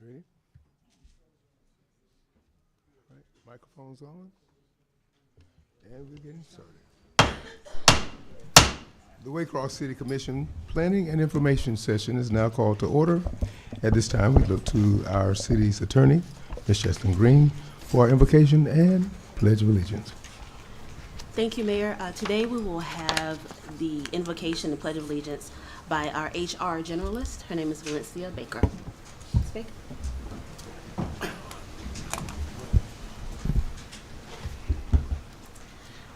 Ready? All right, microphone's on. And we're getting started. The Waycross City Commission Planning and Information Session is now called to order. At this time, we look to our city's attorney, Ms. Justin Green, for our invocation and Pledge of Allegiance. Thank you, Mayor. Today we will have the invocation and Pledge of Allegiance by our HR generalist. Her name is Valencia Baker. Ms. Baker.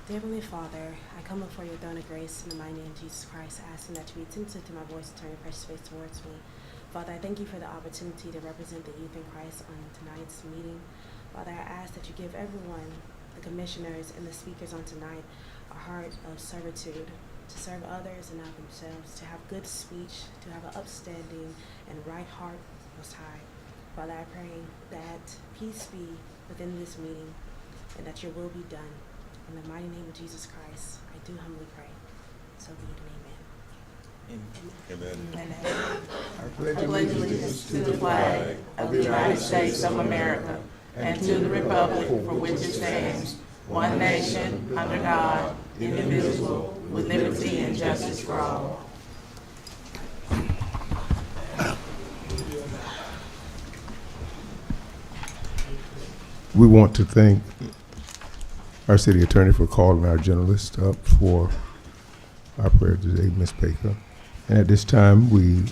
Dear Heavenly Father, I come before your throne of grace in the mighty name of Jesus Christ, asking that you be attentive to my voice and turn your precious face towards me. Father, I thank you for the opportunity to represent the youth in Christ on tonight's meeting. Father, I ask that you give everyone, the commissioners and the speakers on tonight, a heart of servitude, to serve others and not themselves, to have good speech, to have an upstanding and right heart most high. Father, I pray that peace be within this meeting and that your will be done. In the mighty name of Jesus Christ, I do humbly pray. So be it, and amen. Amen. I pledge Allegiance to the flag of the United States of America and to the republic for which it stands, one nation, under God, indivisible, with liberty and justice for all. We want to thank our city attorney for calling our journalist up for our prayer today, Ms. Baker. And at this time, we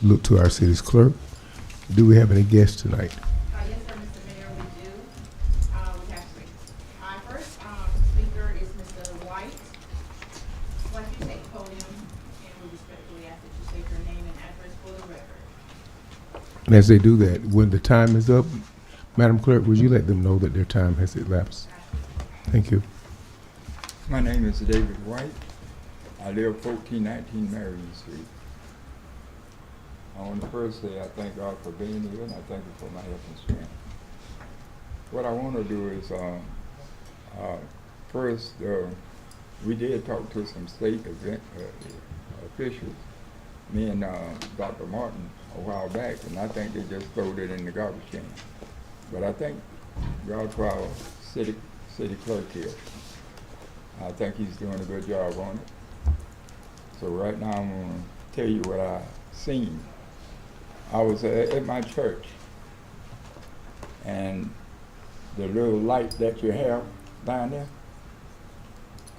look to our city's clerk. Do we have any guests tonight? Yes, sir, Mr. Mayor, we do. We have three. Our first speaker is Mr. White. Why don't you take the podium, and we respectfully ask that you state your name and address for the record. And as they do that, when the time is up, Madam Clerk, would you let them know that their time has elapsed? Thank you. My name is David White. I live 1419 Marion Street. I want to first say I thank God for being here, and I thank you for my help and strength. What I want to do is, first, we did talk to some state officials, me and Dr. Martin, a while back, and I think they just throwed it in the garbage can. But I thank God for our city clerk here. I think he's doing a good job on it. So right now I'm going to tell you what I seen. I was at my church, and the little light that you have down there,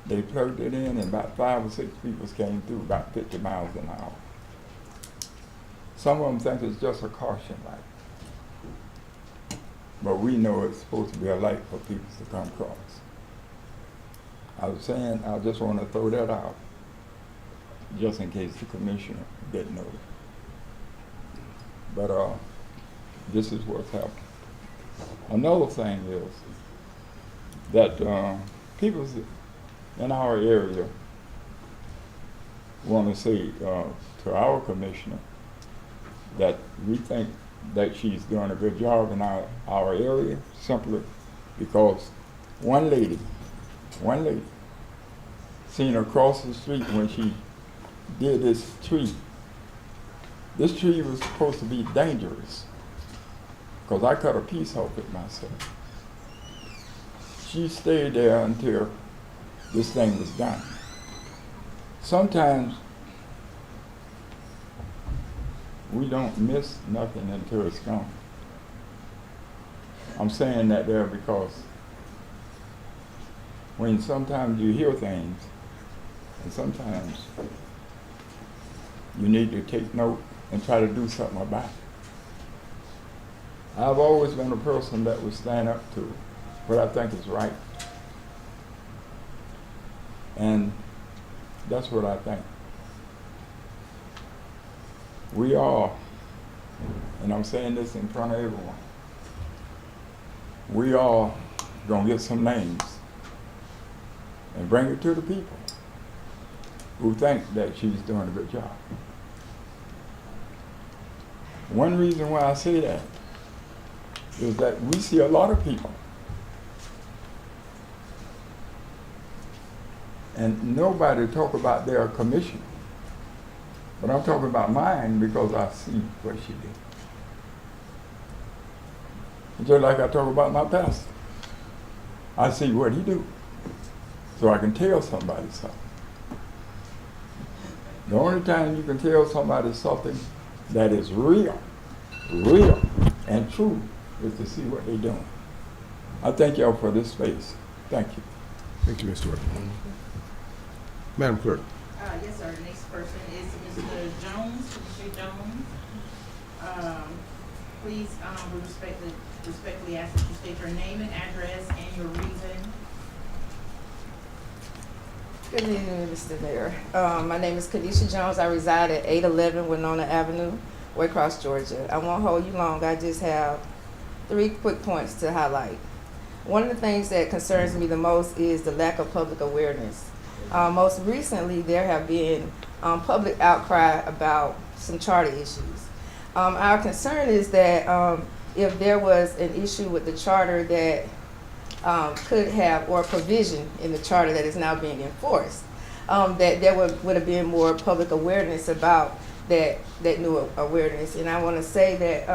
they plugged it in, and about 5 or 6 people came through about 50 miles an hour. Some of them think it's just a caution light, but we know it's supposed to be a light for people to come across. I was saying, I just want to throw that out, just in case the commissioner didn't know it. But this is what's happening. Another thing is that people in our area want to say to our commissioner that we think that she's doing a good job in our area, simply because one lady seen her across the street when she did this tree. This tree was supposed to be dangerous because I cut a piece off it myself. She stayed there until this thing was done. Sometimes we don't miss nothing until it's gone. I'm saying that there because when sometimes you hear things, and sometimes you need to take note and try to do something about it. I've always been a person that would stand up to what I think is right. And that's what I think. We all, and I'm saying this in front of everyone, we all gonna get some names and bring it to the people who think that she's doing a good job. One reason why I say that is that we see a lot of people and nobody talk about their commission. But I'm talking about mine because I see what she did. Just like I talk about my pastor. I see what he do, so I can tell somebody something. The only time you can tell somebody something that is real and true is to see what they're doing. I thank y'all for this space. Thank you. Thank you, Mr. Webb. Madam Clerk. Yes, sir. Next person is Mr. Jones, Mr. Jones. Please, we respectfully ask that you state your name and address and your reason. Good evening, Mr. Mayor. My name is Kanisha Jones. I reside at 811 Winona Avenue, Waycross, Georgia. I won't hold you long. I just have 3 quick points to highlight. One of the things that concerns me the most is the lack of public awareness. Most recently, there have been public outcry about some charter issues. Our concern is that if there was an issue with the charter that could have, or a provision in the charter that is now being enforced, that there would have been more public awareness about that new awareness. And I want to say that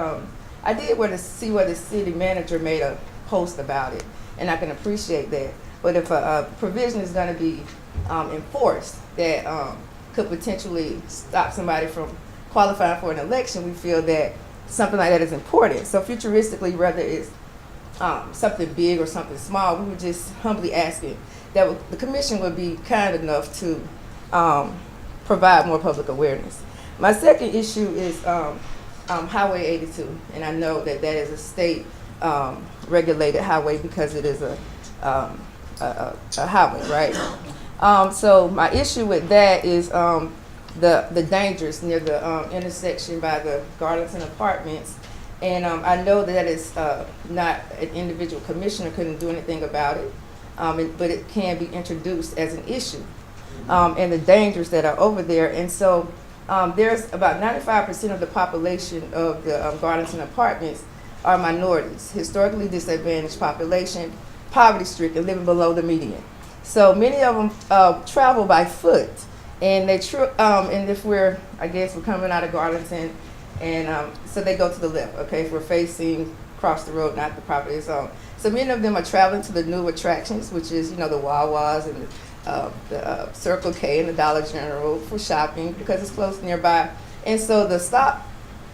I did see where the city manager made a post about it, and I can appreciate that. But if a provision is going to be enforced that could potentially stop somebody from qualifying for an election, we feel that something like that is important. So futuristically, whether it's something big or something small, we were just humbly asking that the commission would be kind enough to provide more public awareness. My second issue is Highway 82, and I know that that is a state regulated highway because it is a highway, right? So my issue with that is the dangers near the intersection by the Garlington Apartments. And I know that is not an individual commissioner couldn't do anything about it, but it can be introduced as an issue, and the dangers that are over there. And so there's about 95% of the population of the Garlington Apartments are minorities, historically disadvantaged population, poverty-stricken, living below the median. So many of them travel by foot, and and if I guess we're coming out of Garlington, and so they go to the left, okay, if we're facing across the road, not the property zone. So many of them are traveling to the new attractions, which is, the Wawas and the Circle K and the Dollar General for shopping because it's close nearby. And so the stop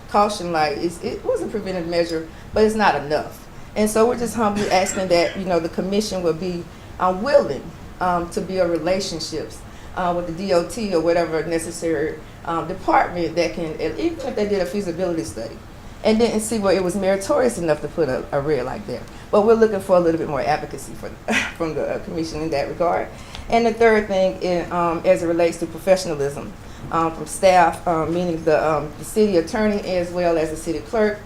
caution light, it was a preventive measure, but it's not enough. And so we're just humbly asking that, the commission would be willing to build relationships with the DOT or whatever necessary department that can, even if they did a feasibility study, and didn't see where it was meritorious enough to put a red light there. But we're looking for a little bit more advocacy from the commission in that regard. And the third thing, as it relates to professionalism from staff, meaning the city attorney as well as the city clerk.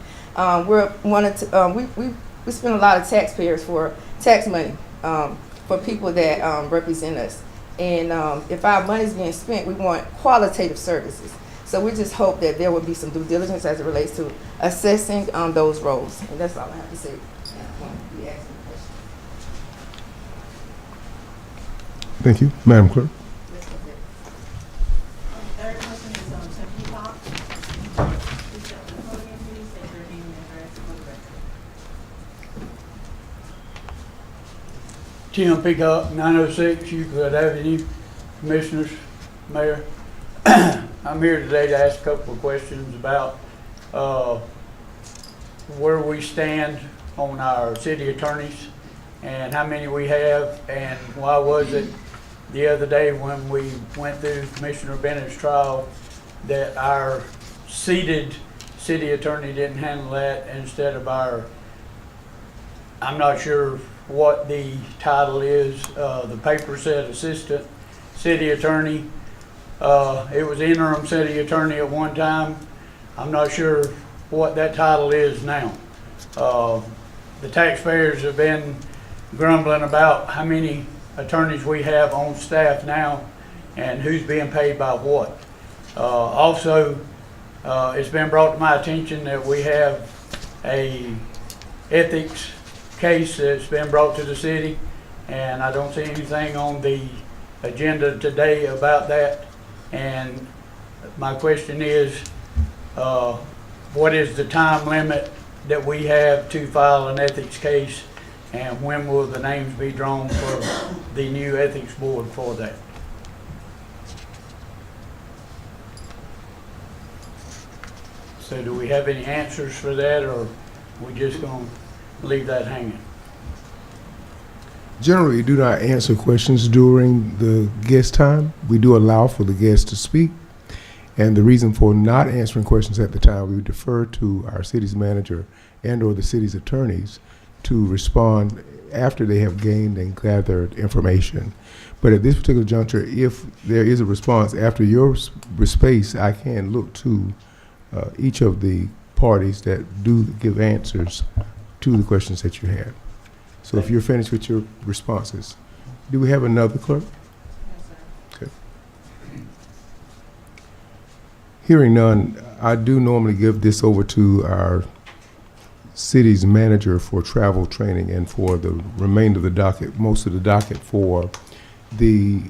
We spend a lot of taxpayers for tax money for people that represent us. And if our money is being spent, we want qualitative services. So we just hope that there will be some due diligence as it relates to assessing those roles. And that's all I have to say. Thank you. Madam Clerk. Third person is Tim Peacock. Please step to the podium, please state your name and address for the record. Tim Peacock, 906 Euclid Avenue, Commissioners, Mayor. I'm here today to ask a couple of questions about where we stand on our city attorneys and how many we have, and why was it the other day when we went through Commissioner Bennett's trial that our seated city attorney didn't handle that instead of I'm not sure what the title is. The paper said assistant city attorney. It was interim city attorney at one time. I'm not sure what that title is now. The taxpayers have been grumbling about how many attorneys we have on staff now and who's being paid by what. Also, it's been brought to my attention that we have a ethics case that's been brought to the city, and I don't see anything on the agenda today about that. And my question is, what is the time limit that we have to file an ethics case, and when will the names be drawn for the new ethics board for that? So do we have any answers for that, or we just gonna leave that hanging? Generally, we do not answer questions during the guest time. We do allow for the guests to speak. And the reason for not answering questions at the time, we would defer to our city's manager and or the city's attorneys to respond after they have gained and gathered information. But at this particular juncture, if there is a response after your space, I can look to each of the parties that do give answers to the questions that you have. So if you're finished with your responses, do we have another clerk? Okay. Hearing none, I do normally give this over to our city's manager for travel training and for the remainder of the docket, most of the docket for the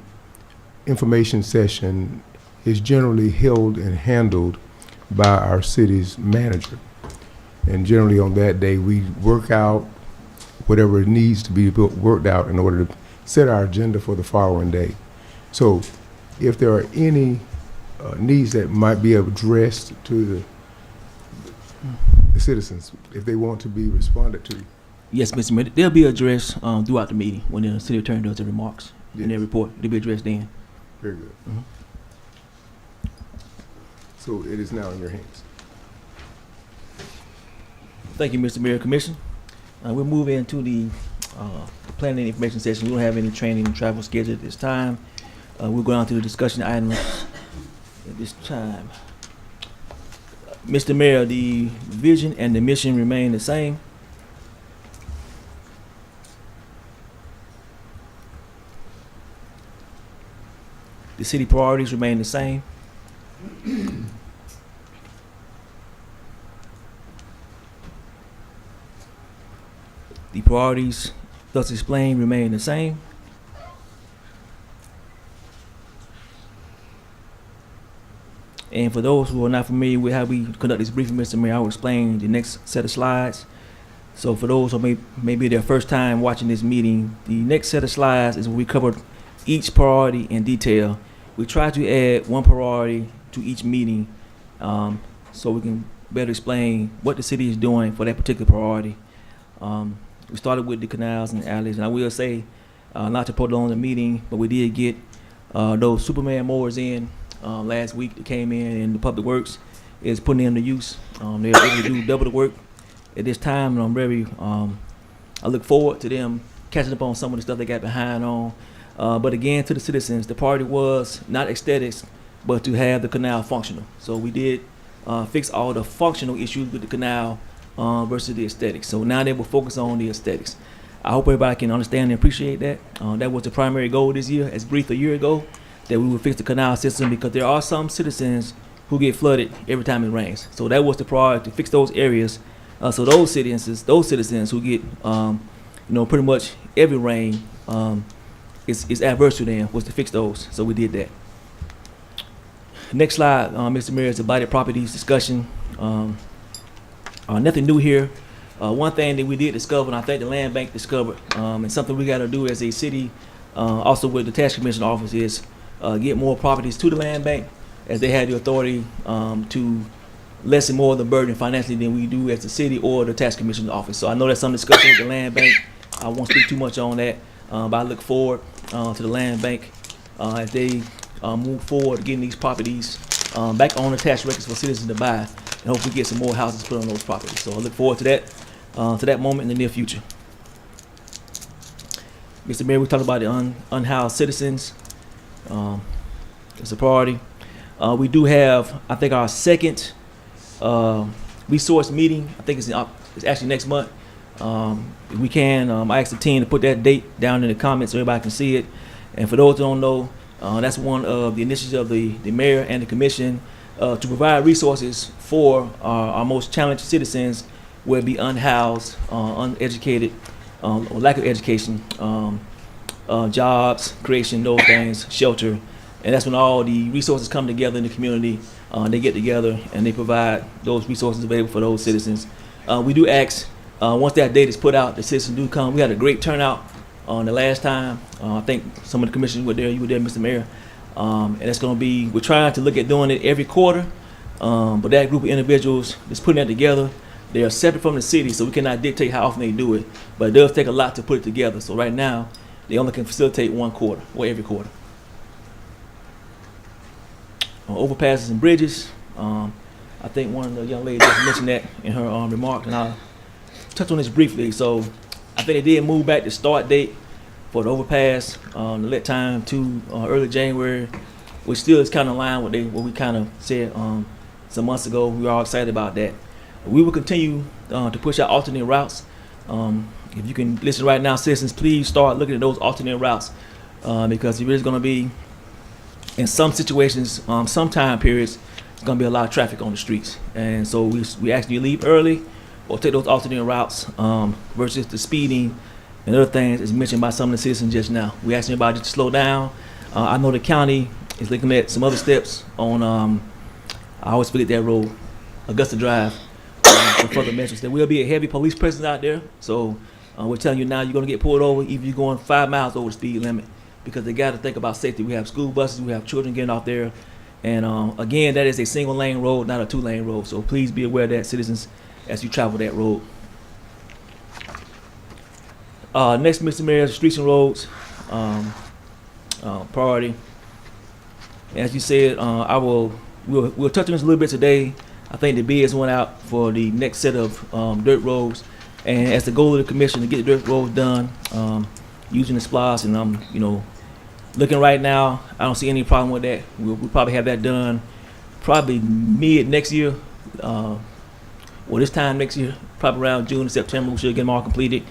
information session is generally held and handled by our city's manager. And generally on that day, we work out whatever needs to be worked out in order to set our agenda for the following day. So if there are any needs that might be addressed to the citizens, if they want to be responded to. Yes, Mr. Mayor, they'll be addressed throughout the meeting when the city attorney does their remarks in their report. They'll be addressed then. Very good. Mhm. So it is now in your hands. Thank you, Mr. Mayor, Commission. We'll move into the planning and information session. We don't have any training and travel scheduled at this time. We'll go on to the discussion items at this time. Mr. Mayor, the vision and the mission remain the same. The city priorities remain the same. The priorities thus explained remain the same. And for those who are not familiar with how we conduct this briefing, Mr. Mayor, I will explain the next set of slides. So for those who may be their first time watching this meeting, the next set of slides is where we cover each priority in detail. We try to add one priority to each meeting so we can better explain what the city is doing for that particular priority. We started with the canals and alleys, and I will say, not to prolong the meeting, but we did get those Superman mowers in last week that came in, and the Public Works is putting them to use. They're able to do double the work at this time, and I'm very, I look forward to them catching up on some of the stuff they got behind on. But again, to the citizens, the priority was not aesthetics, but to have the canal functional. So we did fix all the functional issues with the canal versus the aesthetics. So now they will focus on the aesthetics. I hope everybody can understand and appreciate that. That was the primary goal this year, as briefed a year ago, that we would fix the canal system, because there are some citizens who get flooded every time it rains. So that was the priority, to fix those areas. So those citizens who get, pretty much every rain is adverse to them, was to fix those. So we did that. Next slide, Mr. Mayor, is the blighted properties discussion. Nothing new here. One thing that we did discover, and I think the land bank discovered, and something we got to do as a city, also with the tax commission office, is get more properties to the land bank, as they had the authority to lessen more of the burden financially than we do as the city or the tax commission office. So I know there's some discussion with the land bank. I won't speak too much on that, but I look forward to the land bank as they move forward getting these properties back on the tax records for citizens to buy, and hopefully get some more houses put on those properties. So I look forward to that moment in the near future. Mr. Mayor, we talked about the unhoused citizens. It's a priority. We do have, I think, our second resource meeting. I think it's actually next month. If we can, I asked the team to put that date down in the comments so everybody can see it. And for those who don't know, that's one of the initiatives of the mayor and the commission to provide resources for our most challenged citizens, whether it be unhoused, uneducated, or lack of education, jobs, creation, those things, shelter. And that's when all the resources come together in the community. They get together and they provide those resources available for those citizens. We do ask, once that date is put out, the citizens do come. We had a great turnout on the last time. I think some of the commissioners were there. You were there, Mr. Mayor. And that's going to be, we're trying to look at doing it every quarter. But that group of individuals that's putting that together, they are separate from the city, so we cannot dictate how often they do it. But it does take a lot to put it together. So right now, they only can facilitate one quarter, or every quarter. Overpasses and bridges. I think one of the young ladies just mentioned that in her remarks, and I'll touch on this briefly. So I think they did move back the start date for the overpass, the lit time to early January, which still is kind of in line with what we kind of said some months ago. We were all excited about that. We will continue to push out alternate routes. If you can listen right now, citizens, please start looking at those alternate routes because there is going to be, in some situations, some time periods, it's going to be a lot of traffic on the streets. And so we ask you to leave early or take those alternate routes versus the speeding and other things as mentioned by some of the citizens just now. We ask everybody to slow down. I know the county is looking at some other steps on, I always forget that road, Augusta Drive, for further measures. There will be a heavy police presence out there. So we're telling you now, you're going to get pulled over if you're going 5 miles over the speed limit because they got to think about safety. We have school buses, we have children getting off there. And again, that is a single lane road, not a 2-lane road. So please be aware of that, citizens, as you travel that road. Next, Mr. Mayor, streets and roads priority. As you said, we'll touch on this a little bit today. I think the bids went out for the next set of dirt roads, and as the goal of the commission to get the dirt roads done using the SPLOST, and I'm looking right now, I don't see any problem with that. We'll probably have that done probably mid next year, or this time next year, probably around June and September. We should get them all completed.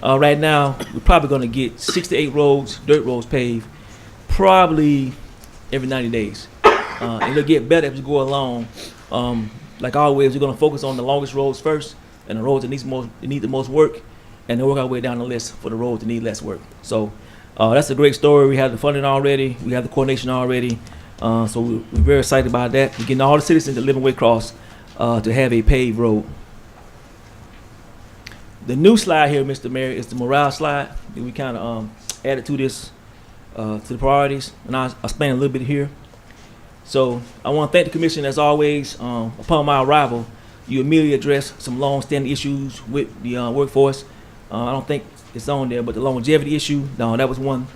Right now, we're probably going to get 6 to 8 roads, dirt roads paved, probably every 90 days. And it'll get better as we go along. Like always, we're going to focus on the longest roads first, and the roads that need the most work, and then work our way down the list for the roads that need less work. So that's a great story. We have the funding already. We have the coordination already. So we're very excited about that. We're getting all the citizens that live in Waycross to have a paved road. The new slide here, Mr. Mayor, is the morale slide that we kind of added to this, to the priorities, and I'll explain a little bit here. So I want to thank the commission as always. Upon my arrival, you immediately addressed some long-standing issues with the workforce. I don't think it's on there, but the longevity issue, that was one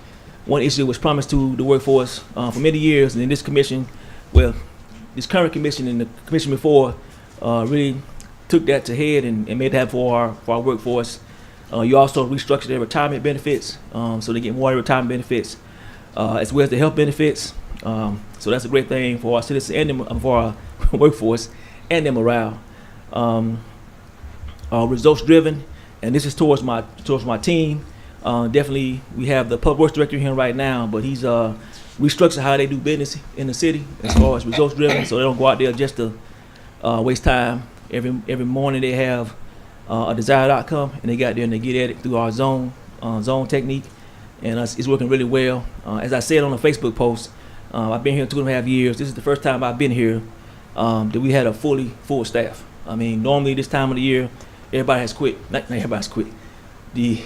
issue that was promised to the workforce for many years, and in this commission, well, this current commission and the commission before really took that to head and made that for our workforce. You also restructured their retirement benefits, so they get more retirement benefits, as well as the health benefits. So that's a great thing for our citizens and for our workforce and their morale. Results driven, and this is towards my team. Definitely, we have the public works director here right now, but he's restructured how they do business in the city as far as results driven, so they don't go out there just to waste time. Every morning they have a desired outcome, and they got there and they get at it through our zone technique, and it's working really well. As I said on a Facebook post, I've been here 2.5 years. This is the first time I've been here that we had a full staff. I mean, normally this time of the year, everybody has quit. Not everybody's quit. The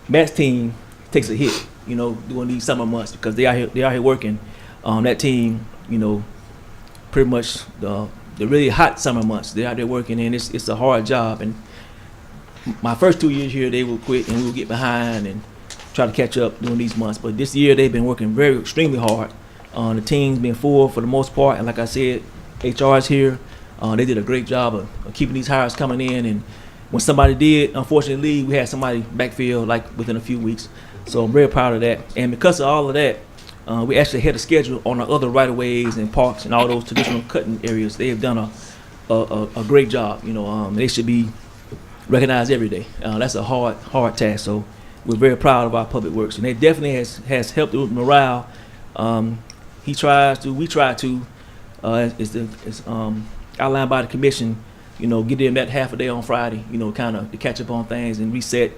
Matt's team takes a hit, during these summer months because they out here working. That team, pretty much the really hot summer months, they're out there working, and it's a hard job. And my first 2 years here, they will quit and we will get behind and try to catch up during these months. But this year, they've been working extremely hard. The team's been full for the most part, and like I said, HR is here. They did a great job of keeping these hires coming in, and when somebody did unfortunately leave, we had somebody backfill like within a few weeks. So I'm very proud of that. And because of all of that, we actually had a schedule on our other right-of-ways and parks and all those traditional cutting areas. They have done a great job. They should be recognized every day. That's a hard task. So we're very proud of our public works, and it definitely has helped with morale. We try to, as outlined by the commission, get them that half a day on Friday, kind of to catch up on things and reset,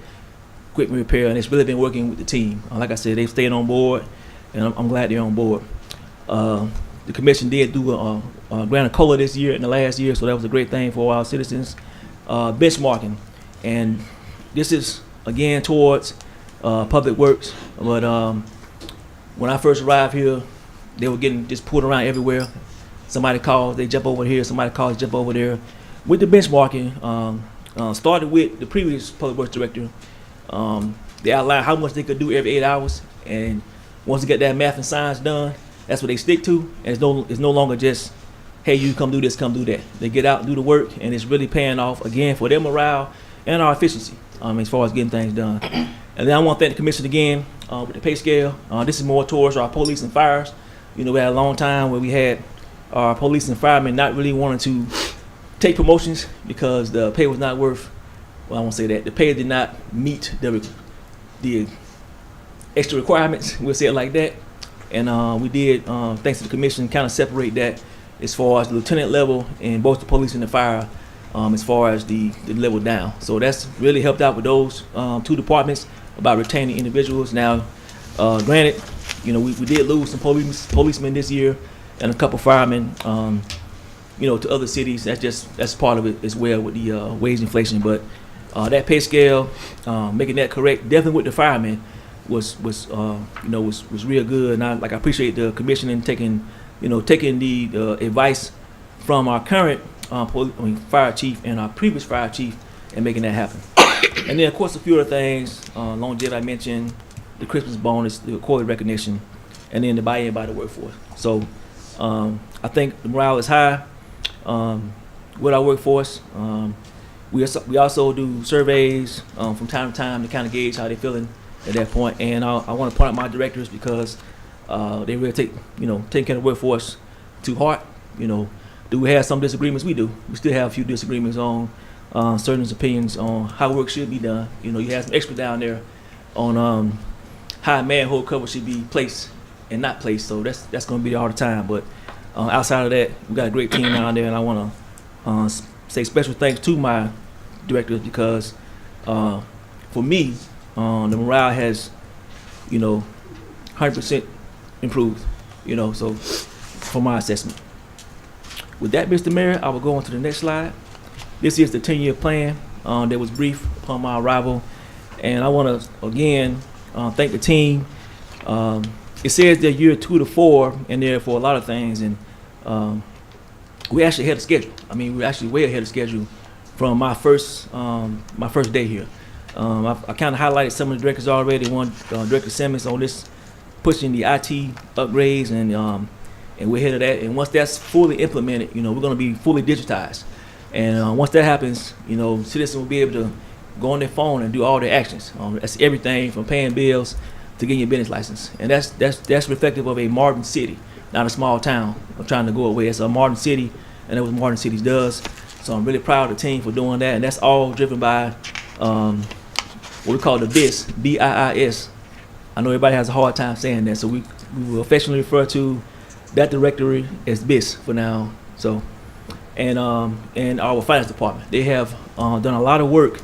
quick repair, and it's really been working with the team. Like I said, they've stayed on board, and I'm glad they're on board. the commission did do a grant a COLA this year and the last year, so that was a great thing for our citizens. Benchmarking, and this is again towards public works. But when I first arrived here, they were getting just pulled around everywhere. Somebody calls, they jump over here. Somebody calls, jump over there. With the benchmarking, started with the previous public works director. They outlined how much they could do every 8 hours, and once they get that math and science done, that's what they stick to. And it's no longer just, hey, you come do this, come do that. They get out and do the work, and it's really paying off again for their morale and our efficiency as far as getting things done. And then I want to thank the commission again with the pay scale. This is more towards our police and fires. You know, we had a long time where we had our police and firemen not really wanting to take promotions because the pay was not worth, well, I won't say that. The pay did not meet the extra requirements, we'll say it like that. And we did, thanks to the commission, kind of separate that as far as the lieutenant level in both the police and the fire, as far as the level down. So that's really helped out with those two departments about retaining individuals. Now, granted, you know, we did lose some policemen this year and a couple firemen, you know, to other cities. That's part of it as well with the wage inflation. But that pay scale, making that correct, definitely with the firemen, was real good. And I appreciate the commission in taking the advice from our current fire chief and our previous fire chief and making that happen. And then of course a few other things, longevity I mentioned, the Christmas bonus, the quality recognition, and then the buy-in by the workforce. So I think the morale is high with our workforce. We also do surveys from time to time to kind of gauge how they're feeling at that point. And I want to point out my directors because they really taking care of the workforce to heart. You know, do we have some disagreements? We do. We still have a few disagreements on certain opinions on how work should be done. You know, you have some extra down there on how a manhole cover should be placed and not placed. So that's going to be there all the time. But outside of that, we got a great team down there, and I want to say special thanks to my directors because for me, the morale has, 100% improved. So from my assessment. With that, Mr. Mayor, I will go on to the next slide. This is the 10-year plan that was briefed upon my arrival, and I want to again thank the team. It says they're year 2 to 4 in there for a lot of things, and we actually ahead of schedule. I mean, we're actually way ahead of schedule from my first day here. I kind of highlighted some of the directors already. One, Director Simmons on this, pushing the IT upgrades, and we're ahead of that. And once that's fully implemented, we're going to be fully digitized. And once that happens, citizens will be able to go on their phone and do all their actions. That's everything from paying bills to getting your business license. And that's reflective of a modern city, not a small town. I'm trying to go away. It's a modern city, and that's what modern cities does. So I'm really proud of the team for doing that. And that's all driven by what we call the BIS, B-I-I-S. I know everybody has a hard time saying that, so we will affectionately refer to that directory as BIS for now. So, and our finance department, they have done a lot of work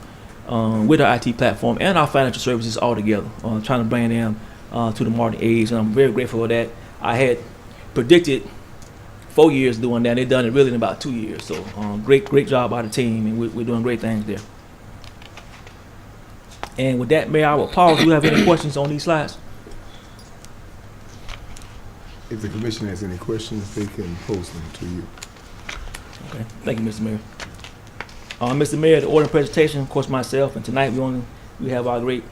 with our IT platform and our financial services all together, trying to bring them to the modern age. And I'm very grateful for that. I had predicted 4 years doing that. They've done it really in about 2 years. So great job by the team, and we're doing great things there. And with that, Mayor, I will pause. Do you have any questions on these slides? If the commission has any questions, they can pose them to you. Okay, thank you, Mr. Mayor. Mr. Mayor, the order of presentation, of course, myself, and tonight we have our great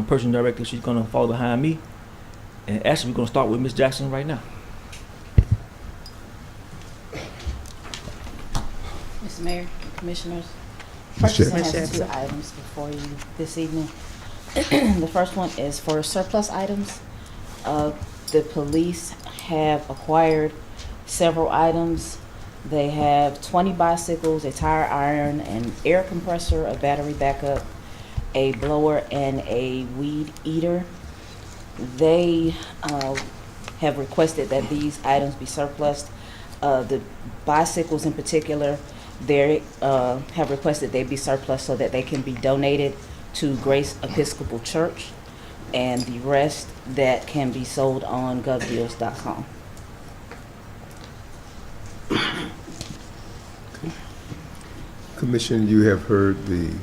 person director. She's going to follow behind me. And actually, we're going to start with Ms. Jackson right now. Mr. Mayor, Commissioners, Ms. purchasing Jackson. has 2 items before you this evening. The first one is for surplus items. The police have acquired several items. They have 20 bicycles, a tire iron, an air compressor, a battery backup, a blower, and a weed eater. They have requested that these items be surplused. The bicycles in particular, they have requested they be surplus so that they can be donated to Grace Episcopal Church, and the rest that can be sold on govdeals.com. Commission, you have heard the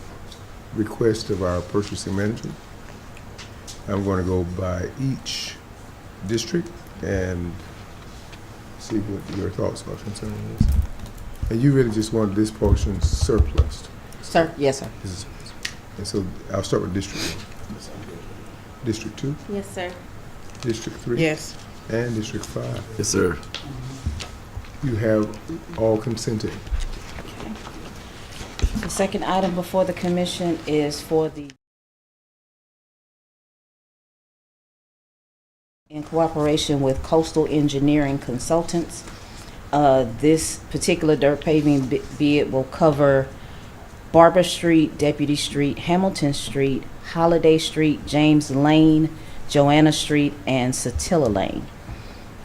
request of our purchasing manager. I'm going to go by each district and see what your thoughts are concerning this. And you really just want this portion surplus. Sir? Yes, sir. And so I'll start with District 1. District 2, Yes, sir. District 3. Yes. And District 5. Yes, sir. You have all consented. The second item before the commission is for the, in cooperation with Coastal Engineering Consultants. This particular dirt paving bid will cover Barber Street, Deputy Street, Hamilton Street, Holiday Street, James Lane, Joanna Street, and Satilla Lane.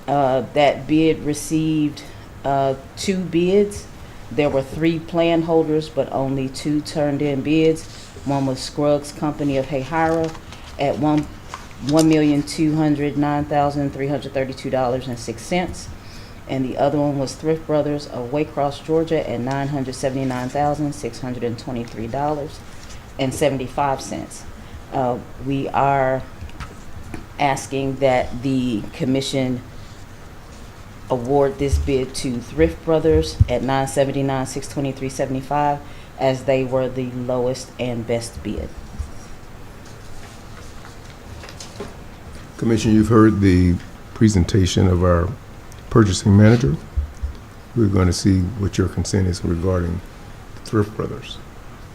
That bid received 2 bids. There were 3 plan holders, but only 2 turned in bids. One was Scruggs Company of Hayhira at $1,209,332.06. And the other one was Thrift Brothers of Waycross, Georgia at $979,623.75. We are asking that the commission award this bid to Thrift Brothers at $979,623.75 as they were the lowest and best bid. Commission, you've heard the presentation of our purchasing manager. We're going to see what your consent is regarding Thrift Brothers,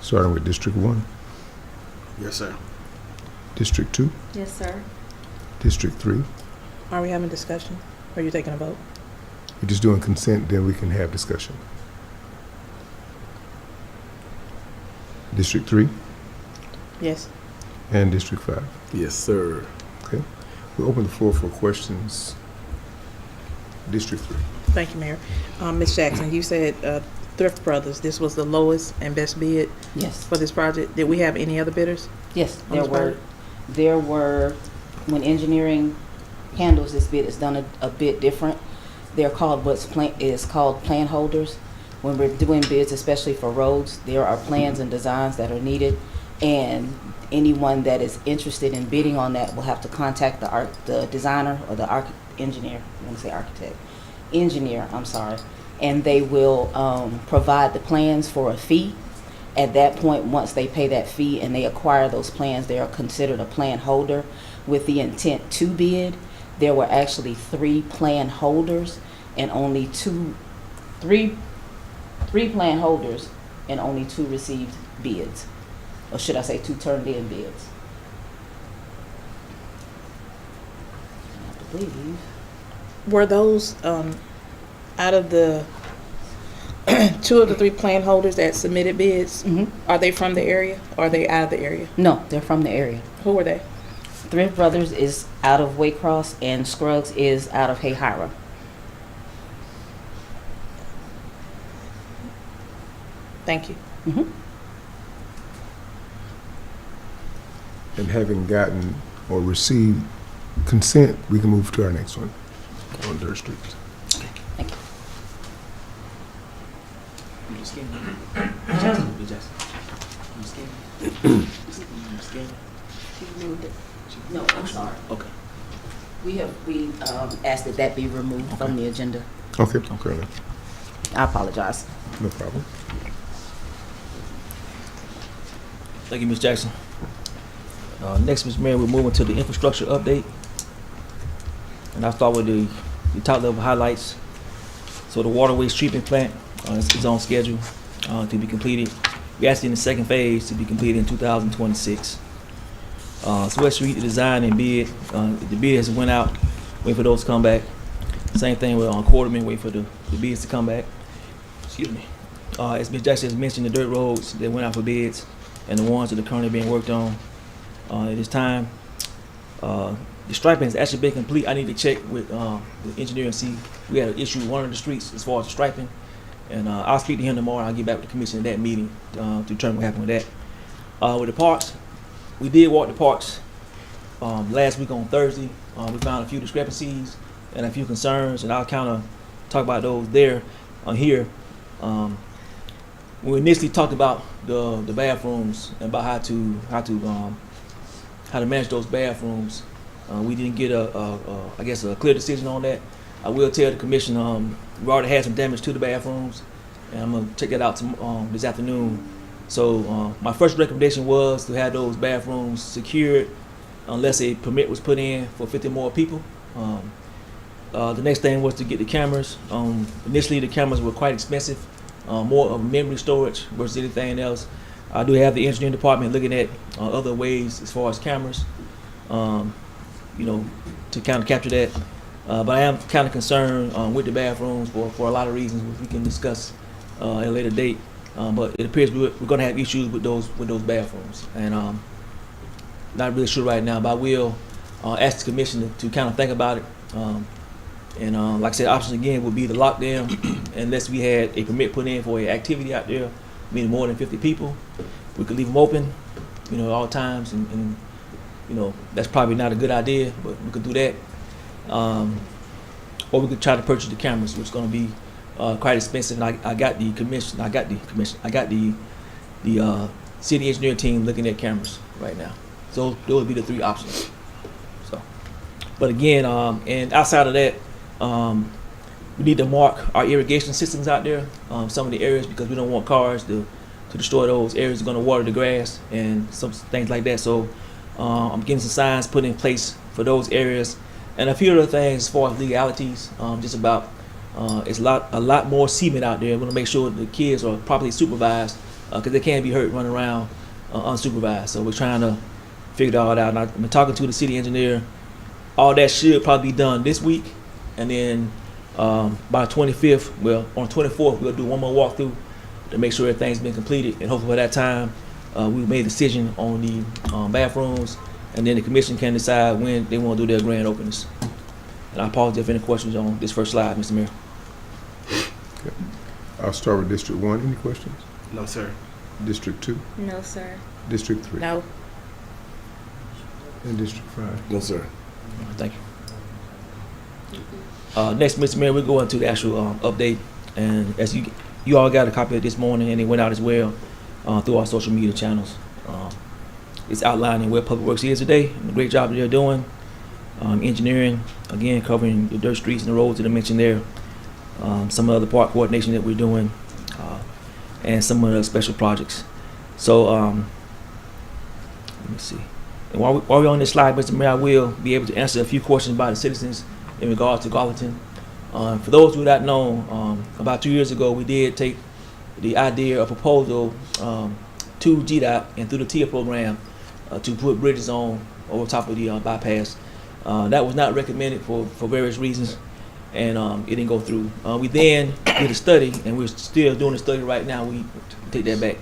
starting with District 1, Yes, sir. District 2, Yes, sir. District 3. Are we having discussion? Or are you taking a vote? We're just doing consent, then we can have discussion. District 3 Yes. and District 5. Yes, sir. Okay. We'll open the floor for questions. District 3. Thank you, Mayor. Ms. Jackson, you said Thrift Brothers, this was the lowest and best bid Yes. for this project. Did we have any other bidders? Yes, On this project? there were, when engineering handles this bid, it's done a bit different. They're called called plan holders. When we're doing bids, especially for roads, there are plans and designs that are needed, and anyone that is interested in bidding on that will have to contact the designer or the engineer. I want to say architect, engineer. I'm sorry, and they will provide the plans for a fee. At that point, once they pay that fee and they acquire those plans, they are considered a plan holder with the intent to bid. There were actually 3 plan holders and only 3 plan holders and only 2 received bids, or should I say 2 turned in bids. I believe. Were those out of the 2 of the 3 plan holders that submitted bids? Are they from the area or are they out of the area? No, they're from the area. Who were they? Thrift Brothers is out of Waycross and Scruggs is out of Hayhira. Thank you. And having gotten or received consent, we can move to our next one on Dirt Street. Thank you. No, I'm sorry. Okay. We asked that that be removed from the agenda. Okay, okay, I apologize. no problem. Thank you, Ms. Jackson. Next, Ms. Mayor, we're moving to the infrastructure update. And I'll start with the top level highlights. So the water waste treatment plant is on schedule to be completed. We're actually in the second phase to be completed in 2026. Sweat Street, the design and bid. The bid has went out, waiting for those to come back. Same thing with Quarterman, waiting for the bids to come back. Excuse me. As Ms. Jackson has mentioned, the dirt roads that went out for bids and the ones that are currently being worked on at this time. The striping has actually been complete. I need to check with the engineer and see. We had an issue with one of the streets as far as the striping. And I'll speak to him tomorrow. I'll get back with the commission in that meeting to determine what happened with that. With the parks, we did walk the parks last week on Thursday. We found a few discrepancies and a few concerns, and I'll kind of talk about those there here. when we initially talked about the bathrooms and about how to manage those bathrooms, we didn't get I guess a clear decision on that. I will tell the commission we already had some damage to the bathrooms, and I'm gonna check that out this afternoon. So my first recommendation was to have those bathrooms secured unless a permit was put in for 50 more people. The next thing was to get the cameras. Initially, the cameras were quite expensive, more of memory storage versus anything else. I do have the engineering department looking at other ways as far as cameras, to kind of capture that. But I am kind of concerned with the bathrooms for a lot of reasons, which we can discuss at a later date. But it appears we're going to have issues with those bathrooms, and not really sure right now. But I will ask the commission to kind of think about it. And like I said, option again would be to lock them unless we had a permit put in for an activity out there, meaning more than 50 people. We could leave them open, at all times, and that's probably not a good idea, but we could do that. Or we could try to purchase the cameras, which is going to be quite expensive. And I got the city engineering team looking at cameras right now. So those would be the three options. So, but again, and outside of that, we need to mark our irrigation systems out there, some of the areas, because we don't want cars to destroy those areas. Are going to water the grass and some things like that. So I'm getting some signs put in place for those areas, and a few other things as far as legalities. Just about it's a lot more semen out there. We want to make sure the kids are properly supervised, because they can be hurt running around unsupervised. So we're trying to figure all that out. And I've been talking to the city engineer. All that should probably be done this week, and then by the 25th, on the 24th, we'll do one more walkthrough to make sure everything's been completed, and hopefully by that time we made a decision on the bathrooms, and then the commission can decide when they want to do their grand openings. And I apologize if any questions on this first slide, Mr. Mayor. Okay. I'll start with District 1. Any questions? No, sir. District 2? No, sir. District 3? No. And District 5? No, sir. Thank you. Next, Mr. Mayor, we'll go into the actual update, and as you all got a copy of it this morning, and it went out as well through our social media channels. It's outlining where Public Works is today, and the great job that they're doing. Engineering, again, covering the dirt streets and the roads that I mentioned there. Some of the park coordination that we're doing, and some of the special projects. So, let me see. And while we're on this slide, Mr. Mayor, I will be able to answer a few questions by the citizens in regards to Garlington. For those who don't know, about 2 years ago, we did take the idea, a proposal to GDOT and through the TIA program to put bridges on over top of the bypass. That was not recommended for various reasons, and it didn't go through. We then did a study, and we're still doing a study right now. We take that back.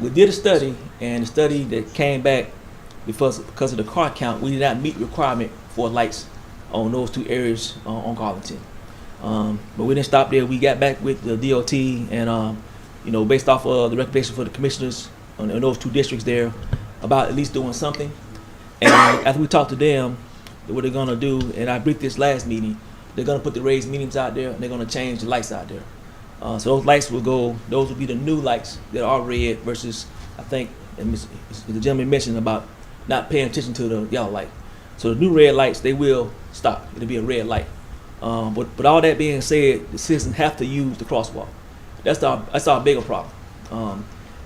We did a study, and the study that came back, because of the car count, we did not meet the requirement for lights on those two areas on Garlington. But we didn't stop there. We got back with the DOT, and based off of the recommendation for the commissioners in those two districts there, about at least doing something. And after we talked to them, what they're gonna do, and I briefed this last meeting, they're gonna put the raised mediums out there, and they're gonna change the lights out there. So those lights those will be the new lights that are red versus, I think, and the gentleman mentioned about not paying attention to the yellow light. So the new red lights, they will stop. It'll be a red light. But all that being said, the citizens have to use the crosswalk. That's our bigger problem.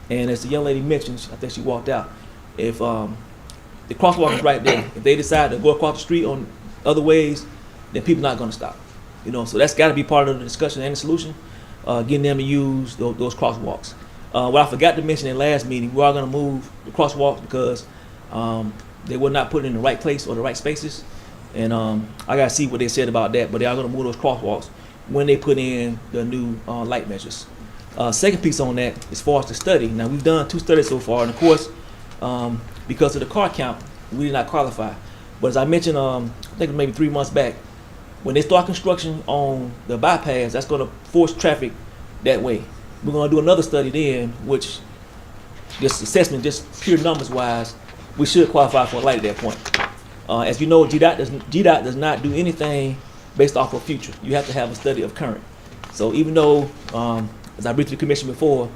And as the young lady mentioned, I think she walked out, if the crosswalk is right there, if they decide to go across the street on other ways, then people are not going to stop. So that's got to be part of the discussion and the solution, getting them to use those crosswalks. What I forgot to mention in the last meeting, we are going to move the crosswalks because they were not put in the right place or the right spaces. And I got to see what they said about that, but they are going to move those crosswalks when they put in the new light measures. Second piece on that, as far as the study, now we've done 2 studies so far, and of course, because of the car count, we did not qualify. But as I mentioned, I think maybe 3 months back, when they start construction on the bypass, that's going to force traffic that way. We're going to do another study then, which this assessment, just pure numbers wise, we should qualify for a light at that point. As you know, GDOT does not do anything based off of future. You have to have a study of current. So even though, as I briefed the commission before,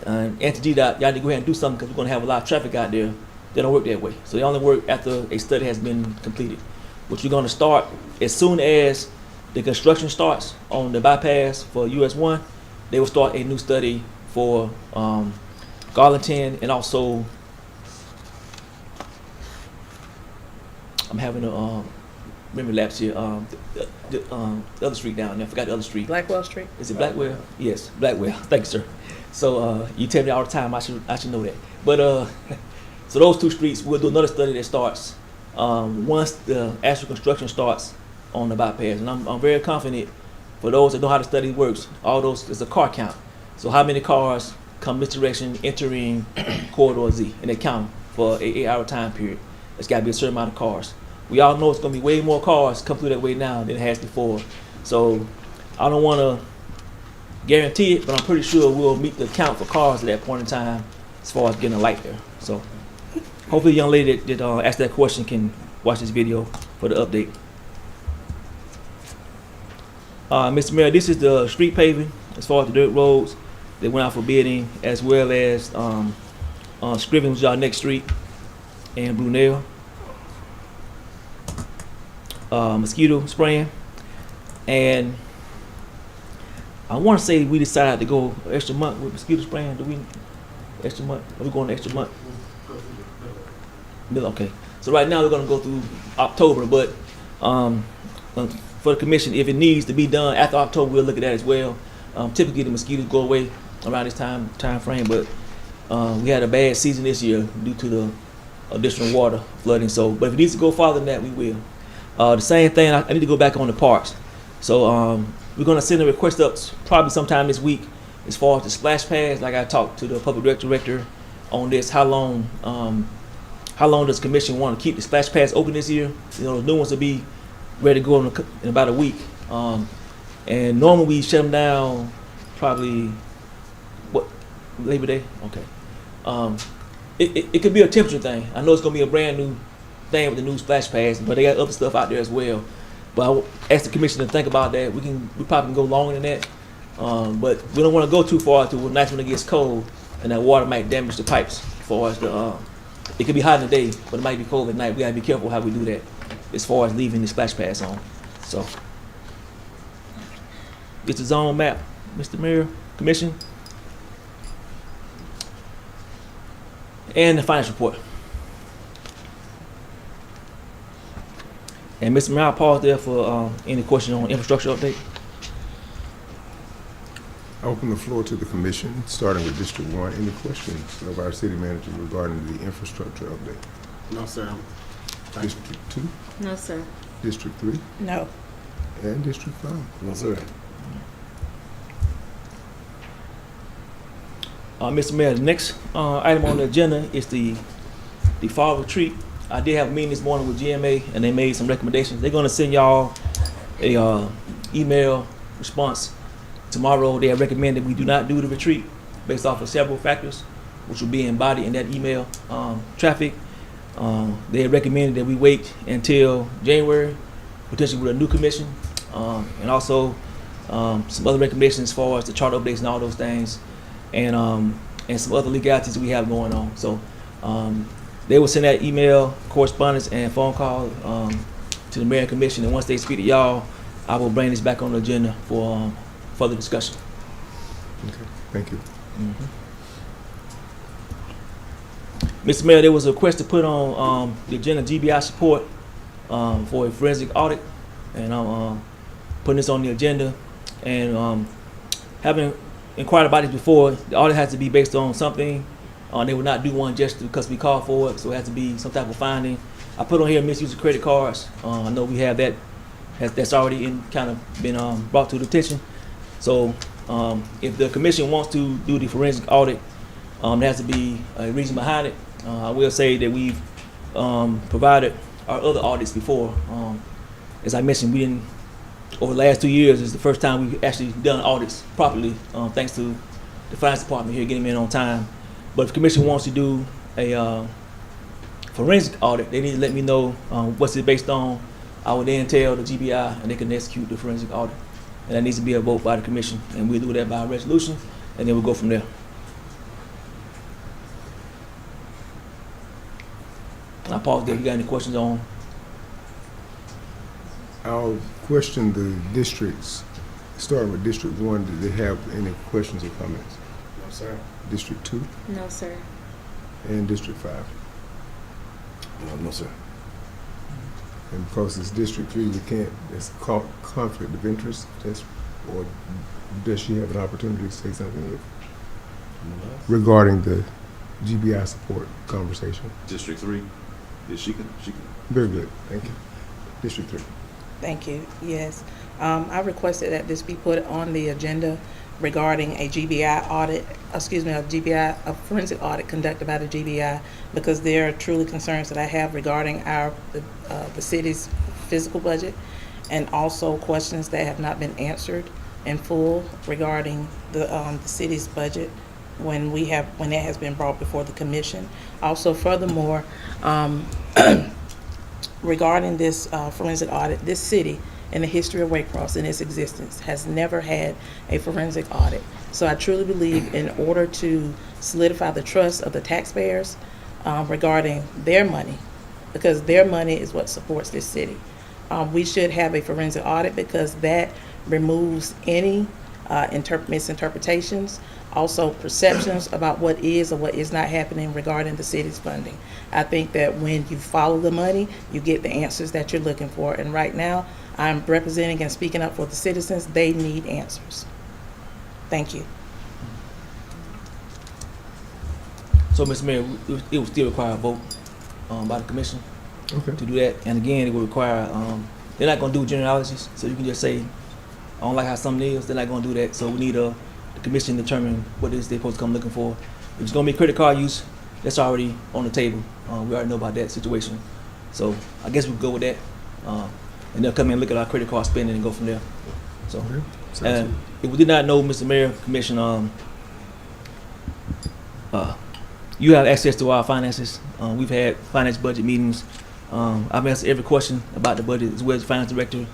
And anti-GDOT, y'all need to go ahead and do something because we're going to have a lot of traffic out there. They don't work that way. So they only work after a study has been completed, which we're going to start as soon as the construction starts on the bypass for US 1. They will start a new study for Garlington, and also I'm having a memory lapse here. The other street down there, I forgot the other street. Blackwell Street? Is it Blackwell? Yes, Blackwell. Thank you, sir. So you tell me all the time, I should know that. But so those two streets, we'll do another study that starts once the actual construction starts on the bypass. And I'm very confident, for those that know how the study works, all those is a car count. So how many cars come this direction entering corridor Z, and they count for a 8-hour time period. It's got to be a certain amount of cars. We all know it's going to be way more cars come through that way now than it has before. So I don't want to guarantee it, but I'm pretty sure we'll meet the count for cars at that point in time as far as getting a light there. So hopefully the young lady that asked that question can watch this video for the update. Mr. Mayor, this is the street paving as far as the dirt roads that went out for bidding, as well as Scriven, which is our next street, and Brunel. Mosquito spraying, and I want to say we decided to go extra month with mosquito spraying. Do we extra month? Are we going extra month? Middle, okay. So right now we're going to go through October, but for the commission, if it needs to be done after October, we'll look at that as well. Typically the mosquitoes go away around this time frame, but we had a bad season this year due to the additional water flooding. So, but if it needs to go farther than that, we will. The same thing, I need to go back on the parks. So we're going to send a request up probably sometime this week as far as the splash pads. Like I talked to the public director on this, how long does the commission want to keep the splash pads open this year? You know, the new ones will be ready to go in about a week. And normally we shut them down probably, Labor Day? Okay. It could be a temperature thing. I know it's going to be a brand new thing with the new splash pads, but they got other stuff out there as well. But I asked the commission to think about that. We probably can go longer than that, but we don't want to go too far to nights when it gets cold, and that water might damage the pipes. As far as it could be hot in the day, but it might be cold at night. We gotta be careful how we do that, as far as leaving the splash pads on. So, it's a zone map, Mr. Mayor, Commission, and the finance report. And Mr. Mayor, I'll pause there for any questions on infrastructure update. I open the floor to the commission, starting with District 1. Any questions of our city manager regarding the infrastructure update? No, sir. District 2, No, sir. District 3, No. and District 5. No, sir. Mr. Mayor, the next item on the agenda is the fall retreat. I did have a meeting this morning with GMA, and they made some recommendations. They're going to send y'all a email response tomorrow. They have recommended we do not do the retreat based off of several factors, which will be embodied in that email. Traffic. They have recommended that we wait until January, potentially with a new commission, and also some other recommendations as far as the chart updates and all those things, and some other legalities that we have going on. So. They will send that email, correspondence, and phone call to the mayor and commission, and once they speak to y'all, I will bring this back on the agenda for further discussion. Okay, thank you. Mr. Mayor, there was a request to put on the agenda GBI support for a forensic audit, and I'm putting this on the agenda. And having inquired about this before, the audit has to be based on something. They will not do one just because we called for it, so it has to be some type of finding. I put on here misuse of credit cards. I know we have that. That's already been brought to the attention. So if the commission wants to do the forensic audit, there has to be a reason behind it. I will say that we've provided our other audits before. As I mentioned, we didn't. Over the last 2 years, is the first time we've actually done audits properly, thanks to the finance department here getting them in on time. But if the commission wants to do a forensic audit, they need to let me know what's it based on. I will then tell the GBI, and they can execute the forensic audit. And that needs to be a vote by the commission, and we'll do that by resolution, and then we'll go from there. I pause there. If you got any questions on? I'll question the districts, starting with District 1. Do they have any questions or comments? No, sir. District 2 No, sir. and District 5. No, sir. And because it's District 3, we can't, it's conflict of interest, or does she have an opportunity to say something regarding the GBI support conversation? District 3, yeah, she can. Very good, thank you. District 3. Thank you. Yes. I requested that this be put on the agenda regarding a GBI audit, a forensic audit conducted by the GBI, because there are truly concerns that I have regarding the city's physical budget, and also questions that have not been answered in full regarding the city's budget when it has been brought before the commission. Also, furthermore, regarding this forensic audit, this city, in the history of Waycross, in its existence, has never had a forensic audit. So I truly believe in order to solidify the trust of the taxpayers regarding their money, because their money is what supports this city, we should have a forensic audit, because that removes any misinterpretations, also perceptions about what is or what is not happening regarding the city's funding. I think that when you follow the money, you get the answers that you're looking for. And right now, I'm representing and speaking up for the citizens. They need answers. Thank you. So, Mr. Mayor, it will still require a vote by the commission Okay. to do that. And again, it will require, they're not going to do generalities, so you can just say, I don't like how something is, they're not going to do that. So we need the commission to determine what it is they're supposed to come looking for. If it's going to be credit card use, that's already on the table. We already know about that situation. So I guess we'll go with that. And they'll come in and look at our credit card spending and go from there. So, Okay. Sounds and if we did not know, Mr. Mayor, Commission, you have access to our finances. We've had finance budget meetings. I've answered every question about the budget as well as the finance director.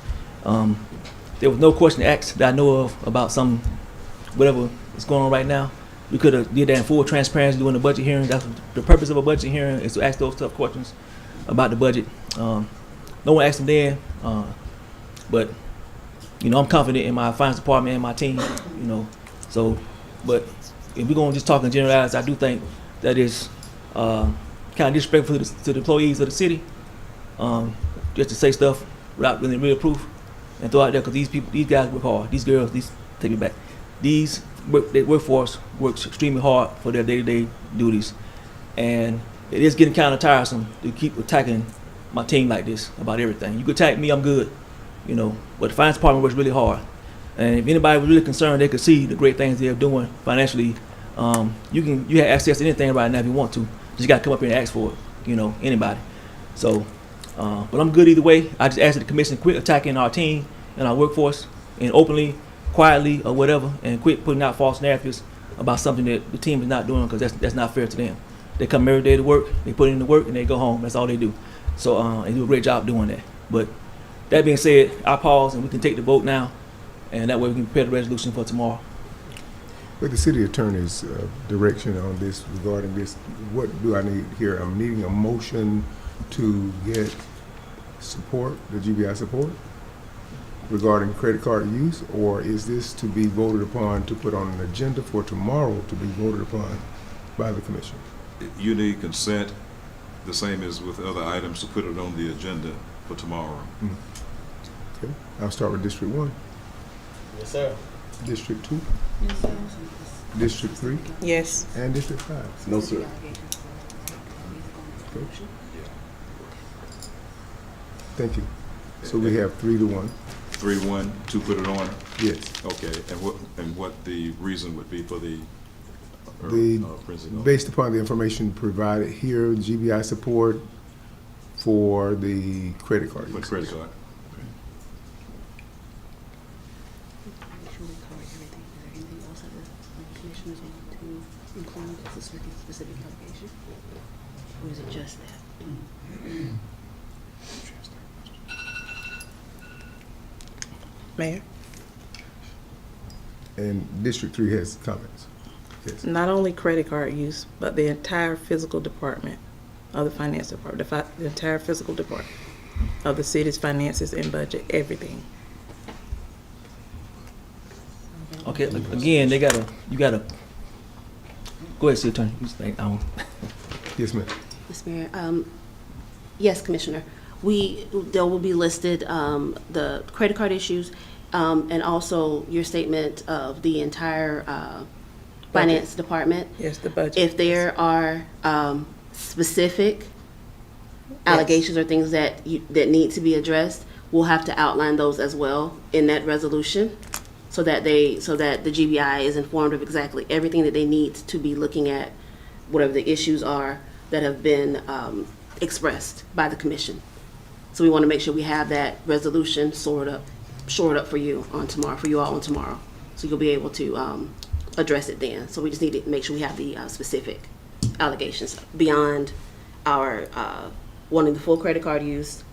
There was no question asked that I know of about whatever is going on right now. We could have did that in full transparency during the budget hearing. That's the purpose of a budget hearing, is to ask those tough questions about the budget. No one asked them then, but I'm confident in my finance department and my team. So, but if we're gonna just talk in generalities, I do think that is kind of disrespectful to the employees of the city, just to say stuff without really real proof and throw out there, because these guys work hard. These girls, take it back. The workforce works extremely hard for their day-to-day duties, and it is getting kind of tiresome to keep attacking my team like this about everything. You can attack me, I'm good, but the finance department works really hard. And if anybody was really concerned, they could see the great things they're doing financially. You have access to anything right now if you want to. Just got to come up here and ask for it, anybody. So, but I'm good either way. I just ask that the commission quit attacking our team and our workforce, and openly, quietly, or whatever, and quit putting out false narratives about something that the team is not doing, because that's not fair to them. They come every day to work, they put in the work, and they go home. That's all they do. So they do a great job doing that. But that being said, I pause and we can take the vote now, and that way we can prepare the resolution for tomorrow. With the city attorney's direction on this, regarding this, what do I need here? I'm needing a motion to get support, the GBI support, regarding credit card use, or is this to be voted upon to put on an agenda for tomorrow to be voted upon by the commission? You need consent, the same as with other items, to put it on the agenda for tomorrow. Okay, I'll start with District 1. Yes, sir. District 2? District 3? Yes. And District 5? No, sir. Okay. Thank you. So we have 3-1. 3-1 to put it on. Yes. Okay, and what the reason would be for the principal? Based upon the information provided here, GBI support for the credit card. For the credit card. Specific allocation, or is it just that? Mayor? And District 3 has comments. Yes. Not only credit card use, but the entire physical department of the finance department, the entire fiscal department of the city's finances and budget, everything. Okay, again, you gotta, go ahead, City Attorney. You think, Yes, ma'am. Ms. Mayor, yes, Commissioner. There will be listed the credit card issues and also your statement of the entire finance department. Yes, the budget. If there are specific allegations or things that need to be addressed, we'll have to outline those as well in that resolution, so that the GBI is informed of exactly everything that they need to be looking at, whatever the issues are that have been expressed by the commission. So we want to make sure we have that resolution shored up for you all on tomorrow, so you'll be able to address it then. So we just need to make sure we have the specific allegations beyond our wanting the full credit card use,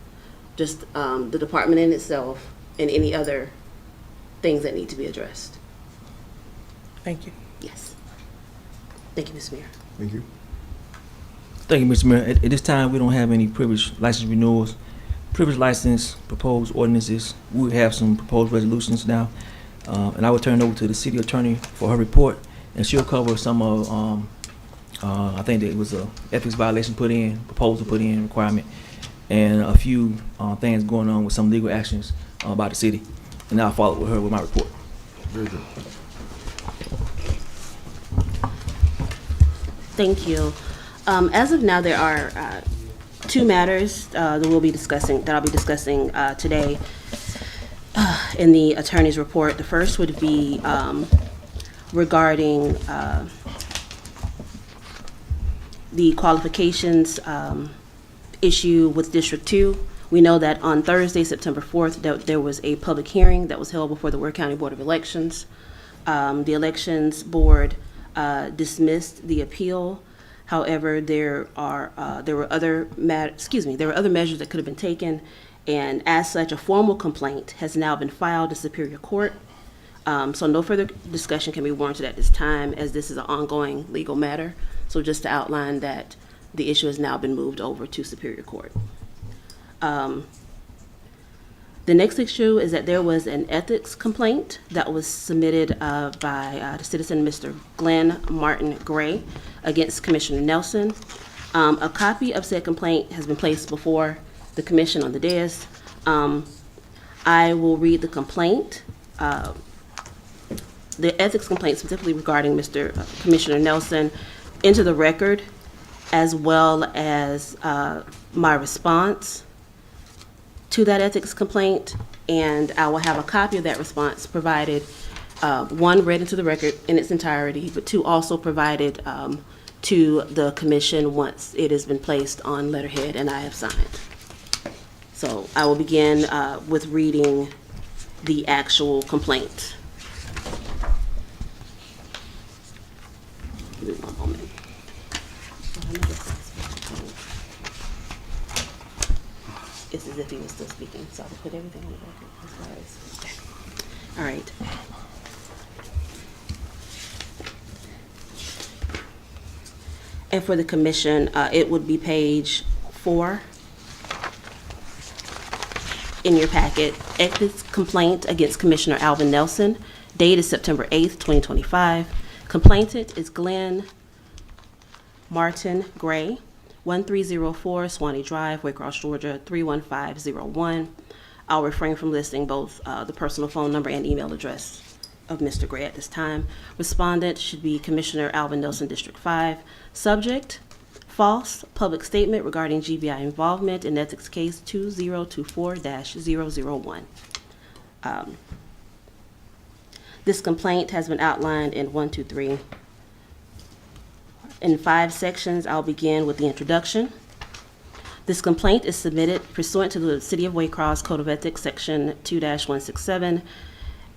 just the department in itself, and any other things that need to be addressed. Thank you. Yes. Thank you, Ms. Mayor. Thank you. Thank you, Mr. Mayor. At this time, we don't have any privilege license renewals. Privilege license, proposed ordinances. We have some proposed resolutions now. And I will turn it over to the city attorney for her report, and she'll cover some of, I think that it was a ethics violation proposal put in, requirement, and a few things going on with some legal actions by the city. And I'll follow with her with my report. Very good. Thank you. As of now, there are two matters that I'll be discussing today in the attorney's report. The first would be regarding the qualifications issue with District 2. We know that on Thursday, September 4th, that there was a public hearing that was held before the Ware County Board of Elections. The Elections Board dismissed the appeal. However, there were other measures that could have been taken, and as such, a formal complaint has now been filed in Superior Court. So no further discussion can be warranted at this time, as this is an ongoing legal matter. So just to outline that the issue has now been moved over to Superior Court. The next issue is that there was an ethics complaint that was submitted by the citizen, Mr. Glenn Martin Gray, against Commissioner Nelson. A copy of said complaint has been placed before the commission on the dais. I will read the complaint. The ethics complaint specifically regarding Commissioner Nelson into the record, as well as my response to that ethics complaint, and I will have a copy of that response provided, one, read into the record in its entirety, but two, also provided to the commission once it has been placed on letterhead and I have signed. So I will begin with reading the actual complaint. Give me one moment. It's as if he was still speaking, so I'll put everything on the record as far as, okay. All right. And for the commission, it would be page 4 in your packet. Ethics complaint against Commissioner Alvin Nelson, dated September 8th, 2025. Complainant is Glenn Martin Gray, 1304 Swanee Drive, Waycross, Georgia, 31501. I'll refrain from listing both the personal phone number and email address of Mr. Gray at this time. Respondent should be Commissioner Alvin Nelson, District 5. Subject, false public statement regarding GBI involvement in ethics case 2024-001. This complaint has been outlined in 5 sections. I'll begin with the introduction. This complaint is submitted pursuant to the City of Waycross Code of Ethics, Section 2-167,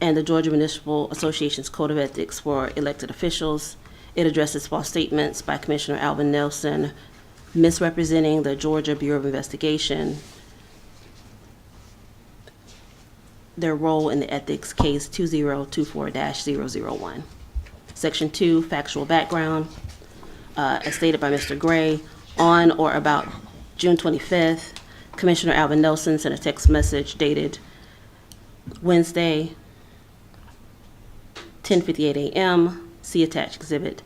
and the Georgia Municipal Association's Code of Ethics for elected officials. It addresses false statements by Commissioner Alvin Nelson, misrepresenting the Georgia Bureau of Investigation, their role in the ethics case 2024-001. Section 2, factual background. As stated by Mr. Gray, On or about June 25th, Commissioner Alvin Nelson sent a text message dated Wednesday, 10:58 a.m., see attached exhibit,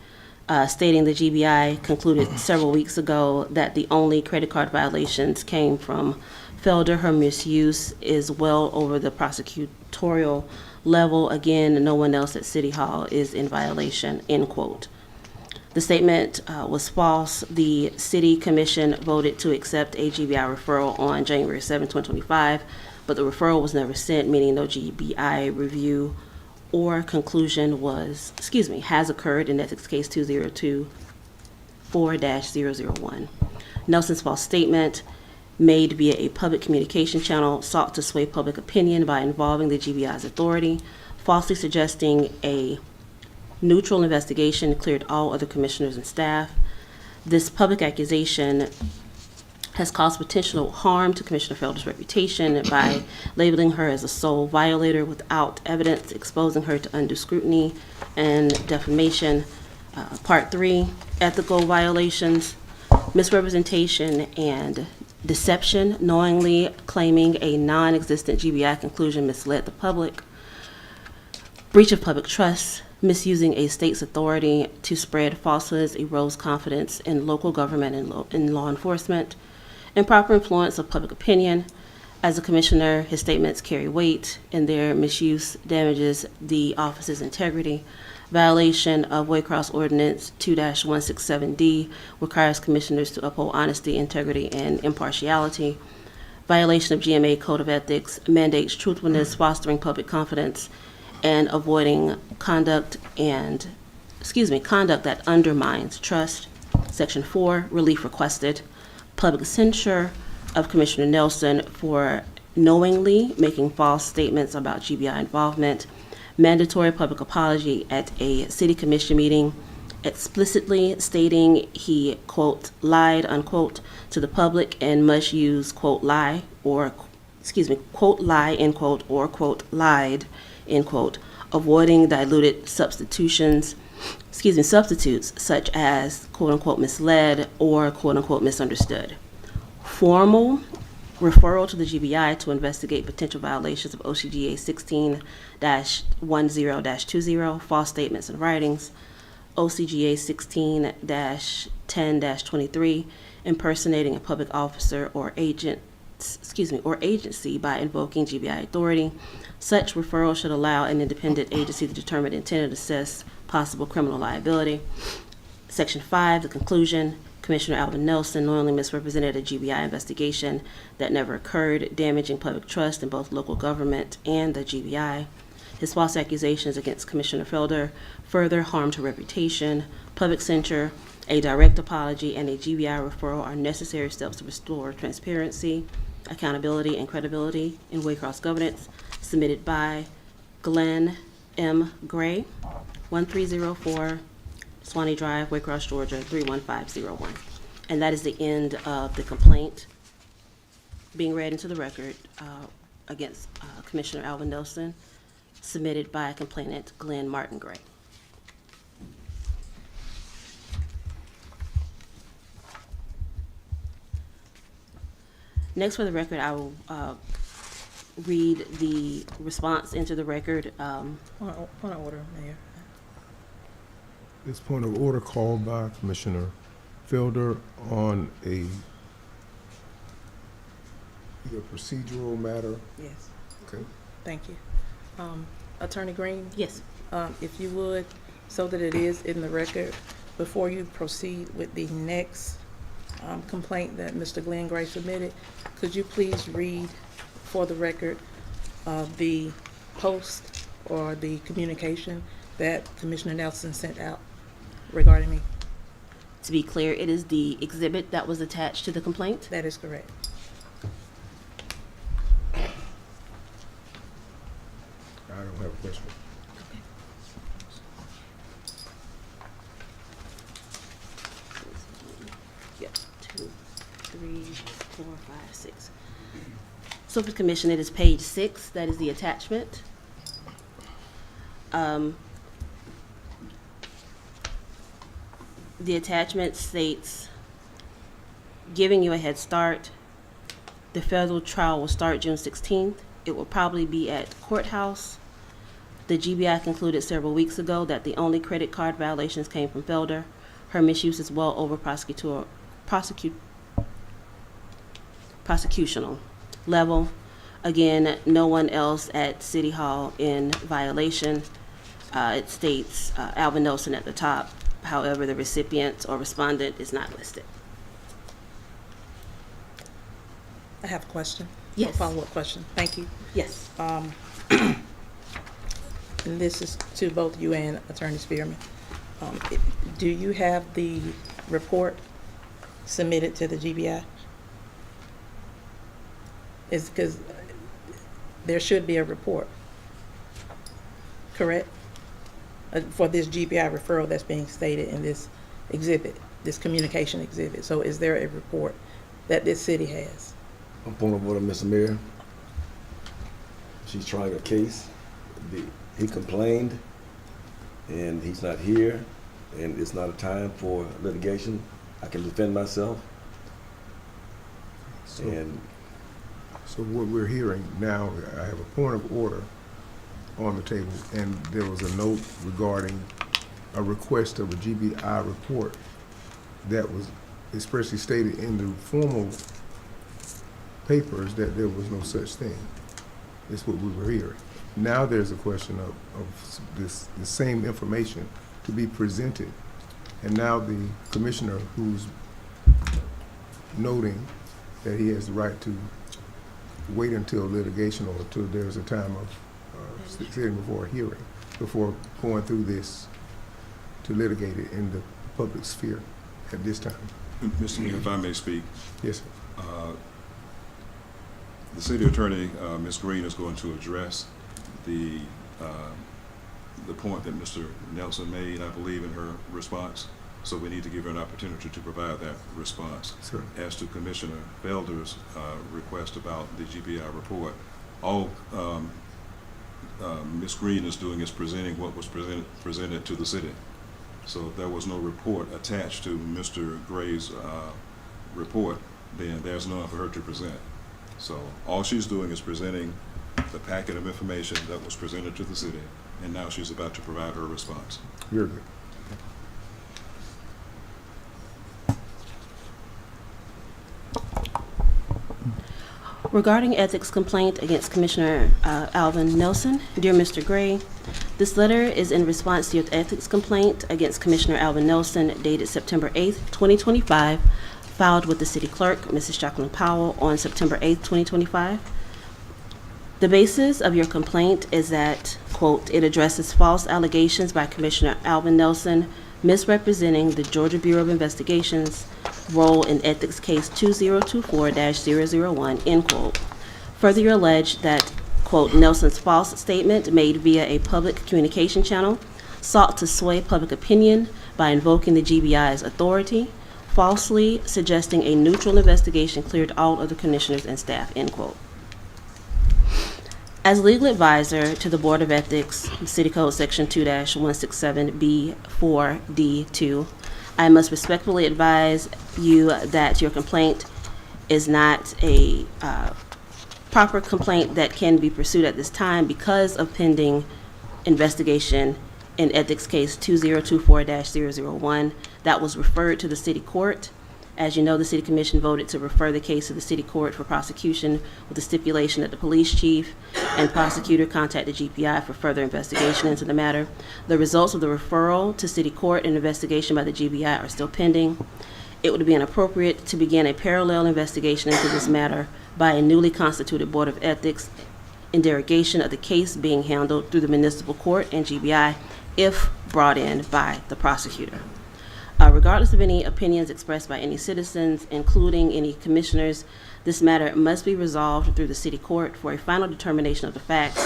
stating the GBI concluded several weeks ago that the only credit card violations came from Felder. Her misuse is well over the prosecutorial level. Again, no one else at City Hall is in violation, end quote. The statement was false. The City Commission voted to accept a GBI referral on January 7, 2025, but the referral was never sent, meaning no GBI review or conclusion has occurred in ethics case 2024-001. Nelson's false statement, made via a public communication channel, sought to sway public opinion by involving the GBI's authority, falsely suggesting a neutral investigation cleared all other commissioners and staff. This public accusation has caused potential harm to Commissioner Felder's reputation by labeling her as a sole violator without evidence, exposing her to undue scrutiny and defamation. Part 3, ethical violations, misrepresentation and deception, knowingly claiming a non-existent GBI conclusion misled the public, breach of public trust, misusing a state's authority to spread falsehoods, erodes confidence in local government and in law enforcement, improper influence of public opinion. As a commissioner, his statements carry weight, and their misuse damages the office's integrity. Violation of Waycross Ordinance 2-167D requires commissioners to uphold honesty, integrity, and impartiality. Violation of GMA Code of Ethics mandates truthfulness, fostering public confidence, and avoiding conduct that undermines trust. Section 4, relief requested. Public censure of Commissioner Nelson for knowingly making false statements about GBI involvement. Mandatory public apology at a city commission meeting, explicitly stating he, quote, lied, unquote, to the public and must use, quote, lie, or, quote, lie, end quote, or, quote, lied, end quote, avoiding diluted substitutes such as, quote unquote, misled or, quote unquote, misunderstood. Formal referral to the GBI to investigate potential violations of OCGA 16-10-20, false statements and writings, OCGA 16-10-23, impersonating a public officer or agency by invoking GBI authority. Such referral should allow an independent agency to determine intent and assess possible criminal liability. Section 5, the conclusion. Commissioner Alvin Nelson knowingly misrepresented a GBI investigation that never occurred, damaging public trust in both local government and the GBI. His false accusations against Commissioner Felder further harmed her reputation. Public censure, a direct apology, and a GBI referral are necessary steps to restore transparency, accountability, and credibility in Waycross governance. Submitted by Glenn M. Gray, 1304 Swanee Drive, Waycross, Georgia, 31501. And that is the end of the complaint being read into the record against Commissioner Alvin Nelson, submitted by complainant Glenn Martin Gray. Next, for the record, I will read the response into the record. Point of order, Mayor. This point of order called by Commissioner Felder on either procedural matter. Yes. Okay. Thank you. Attorney Green, Yes. if you would, so that it is in the record, before you proceed with the next complaint that Mr. Glenn Gray submitted, could you please read for the record the post or the communication that Commissioner Nelson sent out regarding me? To be clear, it is the exhibit that was attached to the complaint. That is correct. I don't have a question. Yep, 2, 3, 4, 5, 6. So for the commission, it is page 6. That is the attachment. The attachment states giving you a head start. The federal trial will start June 16th. It will probably be at courthouse. The GBI concluded several weeks ago that the only credit card violations came from Felder. Her misuse is well over prosecutional level. Again, no one else at City Hall in violation. It states Alvin Nelson at the top. However, the recipient or respondent is not listed. I have a question. Yes. A follow-up question. Thank you. Yes. And this is to both you and Attorney Spearman. Do you have the report submitted to the GBI? Is because there should be a report, correct? For this GBI referral that's being stated in this exhibit, this communication exhibit. So is there a report that this city has? Point of order, Mr. Mayor. She's trying a case. He complained, and he's not here, and it's not a time for litigation. I can defend myself. So what we're hearing now, I have a point of order on the table, and there was a note regarding a request of a GBI report that was expressly stated in the formal papers that there was no such thing. That's what we were hearing. Now there's a question of the same information to be presented, and now the commissioner who's noting that he has the right to wait until litigation or until there's a time of sitting before a hearing, before going through this to litigate it in the public sphere at this time. Mr. Mayor, if I may speak. Yes, sir. The city attorney, Ms. Green, is going to address the point that Mr. Nelson made, I believe, in her response. So we need to give her an opportunity to provide that response. Sir. As to Commissioner Felder's request about the GBI report, all Ms. Green is doing is presenting what was presented to the city. So if there was no report attached to Mr. Gray's report, then there's none for her to present. So all she's doing is presenting the packet of information that was presented to the city, and now she's about to provide her response. Very good. Regarding ethics complaint against Commissioner Alvin Nelson, dear Mr. Gray, this letter is in response to your ethics complaint against Commissioner Alvin Nelson dated September 8th, 2025, filed with the city clerk, Mrs. Jacqueline Powell, on September 8th, 2025. The basis of your complaint is that, quote, it addresses false allegations by Commissioner Alvin Nelson misrepresenting the Georgia Bureau of Investigation's role in ethics case 2024-001, end quote. Further, you allege that, quote, Nelson's false statement made via a public communication channel sought to sway public opinion by invoking the GBI's authority, falsely suggesting a neutral investigation cleared all of the commissioners and staff, end quote. As legal advisor to the Board of Ethics, City Code Section 2-167B4D2, I must respectfully advise you that your complaint is not a proper complaint that can be pursued at this time because of pending investigation in ethics case 2024-001 that was referred to the city court. As you know, the City Commission voted to refer the case to the City Court for prosecution with the stipulation that the police chief and prosecutor contact the GPI for further investigation into the matter. The results of the referral to City Court and investigation by the GBI are still pending. It would be inappropriate to begin a parallel investigation into this matter by a newly constituted Board of Ethics in derogation of the case being handled through the municipal court and GBI if brought in by the prosecutor. Regardless of any opinions expressed by any citizens, including any commissioners, this matter must be resolved through the city court for a final determination of the facts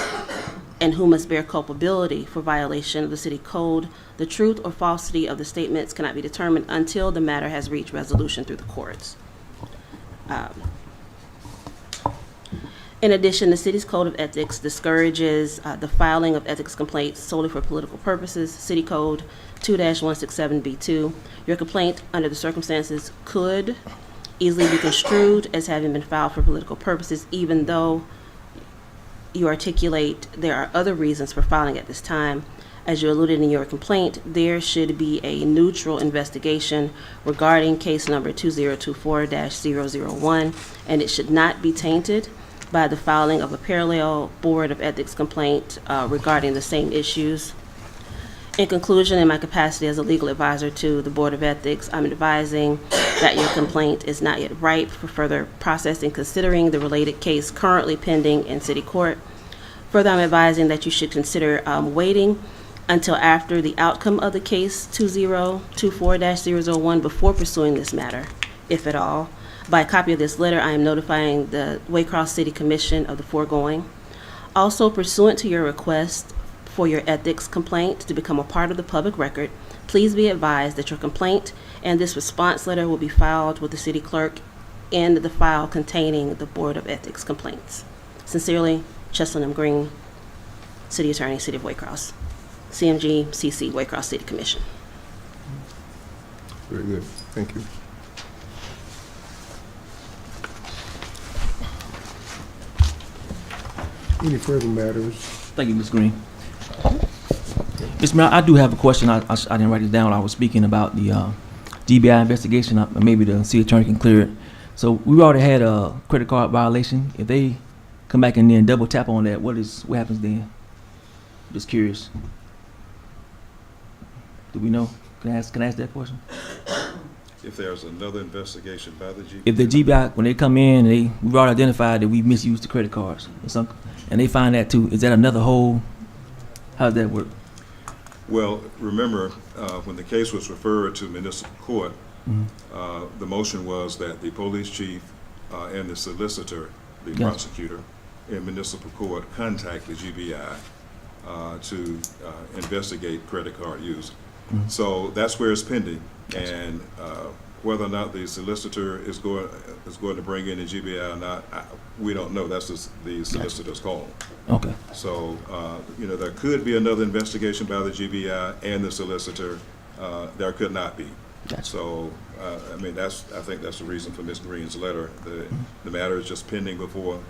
and who must bear culpability for violation of the city code. The truth or falsity of the statements cannot be determined until the matter has reached resolution through the courts. In addition, the city's code of ethics discourages the filing of ethics complaints solely for political purposes. City Code 2-167B2. Your complaint under the circumstances could easily be construed as having been filed for political purposes, even though you articulate there are other reasons for filing at this time. As you alluded in your complaint, there should be a neutral investigation regarding case number 2024-001, and it should not be tainted by the filing of a parallel Board of Ethics complaint regarding the same issues. In conclusion, in my capacity as a legal advisor to the Board of Ethics, I'm advising that your complaint is not yet ripe for further processing, considering the related case currently pending in City Court. Further, I'm advising that you should consider waiting until after the outcome of the case 2024-001 before pursuing this matter, if at all. By copy of this letter, I am notifying the Waycross City Commission of the foregoing. Also, pursuant to your request for your ethics complaint to become a part of the public record, please be advised that your complaint and this response letter will be filed with the city clerk in the file containing the Board of Ethics complaints. Sincerely, Cheslin M. Green, City Attorney, City of Waycross. CMG, CC, Waycross City Commission. Very good. Thank you. Any further matters? Thank you, Ms. Green. Mr. Mayor, I do have a question. I didn't write it down. I was speaking about the GBI investigation. Maybe the city attorney can clear it. So we already had a credit card violation. If they come back and then double tap on that, what happens then? Just curious. Do we know? Can I ask that question? If there's another investigation by the GBI? If the GBI, when they come in, we've already identified that we misused the credit cards, and they find that too. Is that another whole? How does that work? Well, remember, when the case was referred to municipal court, the motion was that the police chief and the solicitor, the prosecutor in municipal court, contact the GBI to investigate credit card use. So that's where it's pending, and whether or not the solicitor is going to bring in the GBI or not, we don't know. That's the solicitor's call. Okay. So there could be another investigation by the GBI and the solicitor. There could not be. Gotcha. So I think that's the reason for Ms. Green's letter. The matter is just pending before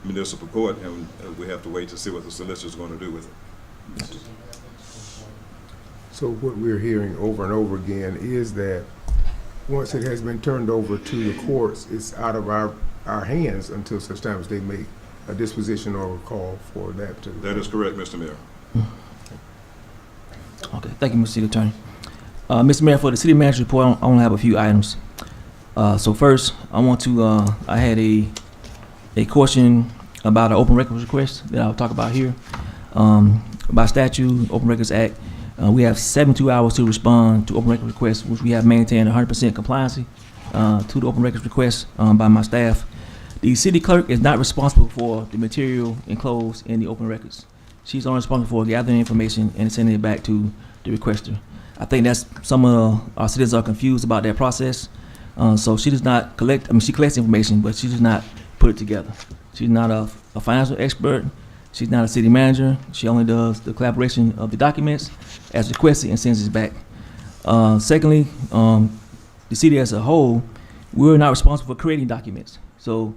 municipal court, and we have to wait to see what the solicitor is going to do with it. Gotcha. So what we're hearing over and over again is that once it has been turned over to the courts, it's out of our hands until such time as they make a disposition or a call for that. That is correct, Mr. Mayor. Okay, thank you, Mr. City Attorney. Mr. Mayor, for the city manager report, I only have a few items. So first, I had a question about an open records request that I'll talk about here. By statute, Open Records Act, we have 72 hours to respond to open record requests, which we have maintained 100% compliance to the open records request by my staff. The city clerk is not responsible for the material enclosed in the open records. She's only responsible for gathering information and sending it back to the requester. I think that's some of our citizens are confused about that process. So she does not collect, she collects information, but she does not put it together. She's not a financial expert. She's not a city manager. She only does the collaboration of the documents as requested and sends it back. Secondly, the city as a whole, we're not responsible for creating documents. So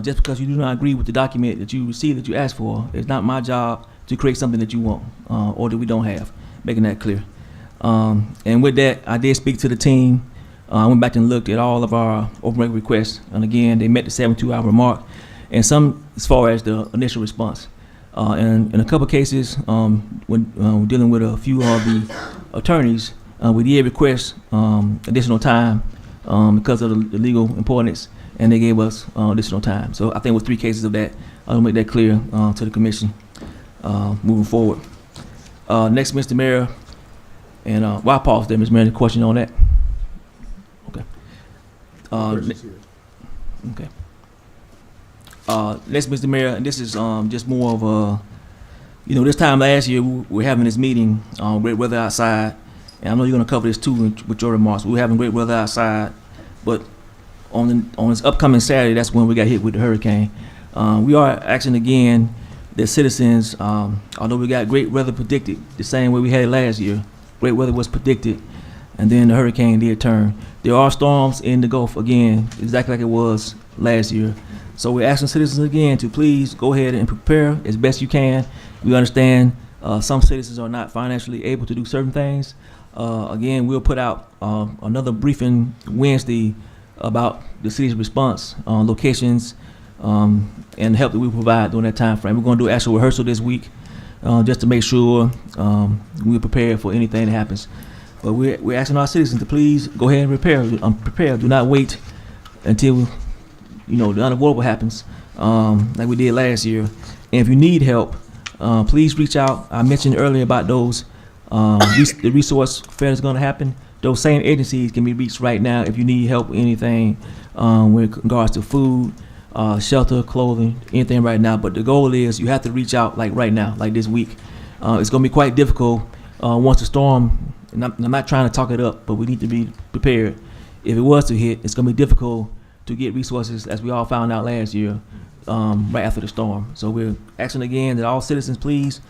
just because you do not agree with the document that you received that you asked for, it's not my job to create something that you want or that we don't have, making that clear. And with that, I did speak to the team. I went back and looked at all of our open record requests, and again, they met the 72-hour mark, and some as far as the initial response. And in a couple of cases, when dealing with a few of the attorneys, we did request additional time because of the legal importance, and they gave us additional time. So I think with 3 cases of that, I'll make that clear to the commission moving forward. Next, Mr. Mayor, and why pause there, Mr. Mayor? Any question on that? Okay. Okay. Next, Mr. Mayor, and this is just more of a, this time last year we were having this meeting, great weather outside, and I know you're going to cover this too with your remarks. We were having great weather outside, but on this upcoming Saturday, that's when we got hit with the hurricane. We are asking again that citizens, although we got great weather predicted, the same way we had it last year, great weather was predicted, and then the hurricane did turn. There are storms in the Gulf again, exactly like it was last year. So we're asking citizens again to please go ahead and prepare as best you can. We understand some citizens are not financially able to do certain things. Again, we'll put out another briefing Wednesday about the city's response, locations, and help that we provide during that time frame. We're going to do actual rehearsal this week just to make sure we're prepared for anything that happens. But we're asking our citizens to please go ahead and prepare. Do not wait until the unavoidable happens, like we did last year. And if you need help, please reach out. I mentioned earlier about those the resource fair is going to happen. Those same agencies can be reached right now if you need help with anything with regards to food, shelter, clothing, anything right now. But the goal is you have to reach out like right now, like this week. It's going to be quite difficult once the storm, and I'm not trying to talk it up, but we need to be prepared. If it was to hit, it's going to be difficult to get resources, as we all found out last year, right after the storm. So we're asking again that all citizens please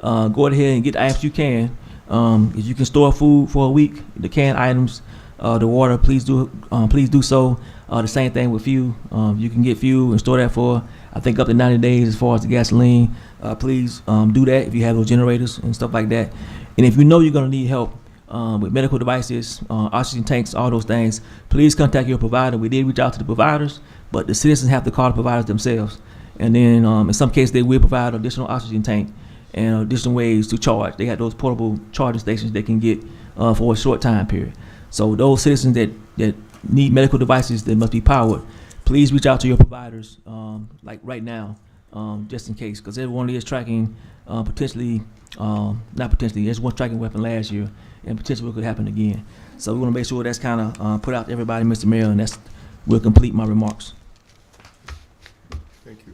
go ahead and get the items you can. If you can store food for a week, the canned items, the water, please do so. The same thing with fuel. You can get fuel and store that for, I think, up to 90 days as far as the gasoline. Please do that if you have those generators and stuff like that. And if you know you're going to need help with medical devices, oxygen tanks, all those things, please contact your provider. We did reach out to the providers, but the citizens have to call the providers themselves. And then in some cases, they will provide additional oxygen tank and additional ways to charge. They have those portable charging stations they can get for a short time period. So those citizens that need medical devices that must be powered, please reach out to your providers like right now, just in case, because everyone is tracking potentially, not potentially, there's one tracking weapon last year, and potentially it could happen again. So we want to make sure that's kind of put out to everybody, Mr. Mayor, and will complete my remarks. Thank you.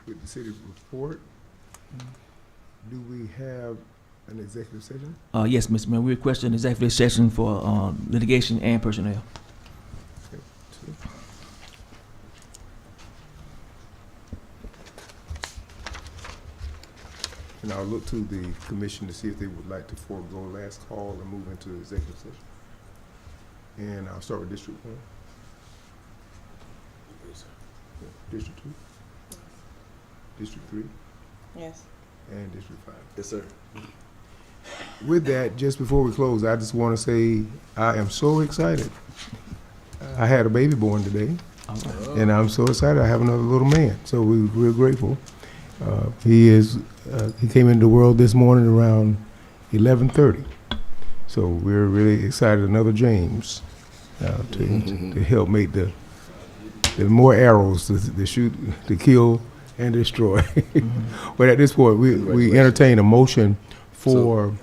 With the city report, do we have an executive session? Yes, Mr. Mayor, we request an executive session for litigation and personnel. Okay. And I'll look to the commission to see if they would like to forego last call and move into executive session. And I'll start with District 1. District 2? District 3? Yes. And District 5. Yes, sir. With that, just before we close, I just want to say I am so excited. I had a baby born today, and I'm so excited I have another little man. So we're grateful. He came into the world this morning around 11:30. So we're really excited. Another James to help make the more arrows to shoot, to kill, and destroy. But at this point, we entertain a motion for.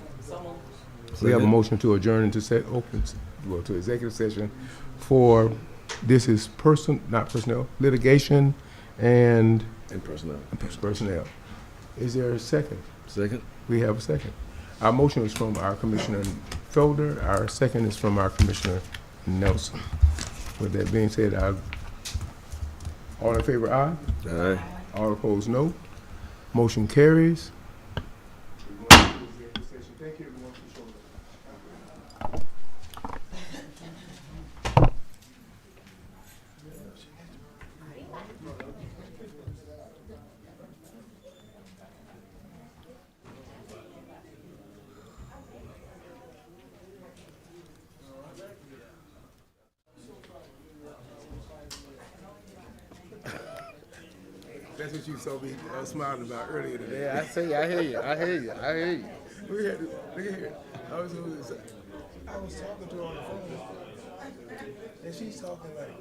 We have a motion to adjourn into to executive session for, this is not personnel, litigation and personnel. Is there a second? Second. We have a second. Our motion is from our Commissioner Felder. Our second is from our Commissioner Nelson. With that being said, all in favor, aye. Aye. All opposed, no. Motion carries. Thank you, everyone, for showing up. That's what you saw me smiling about earlier today. Yeah, I hear you. Look at here. I was talking to her on the phone, and she's talking like,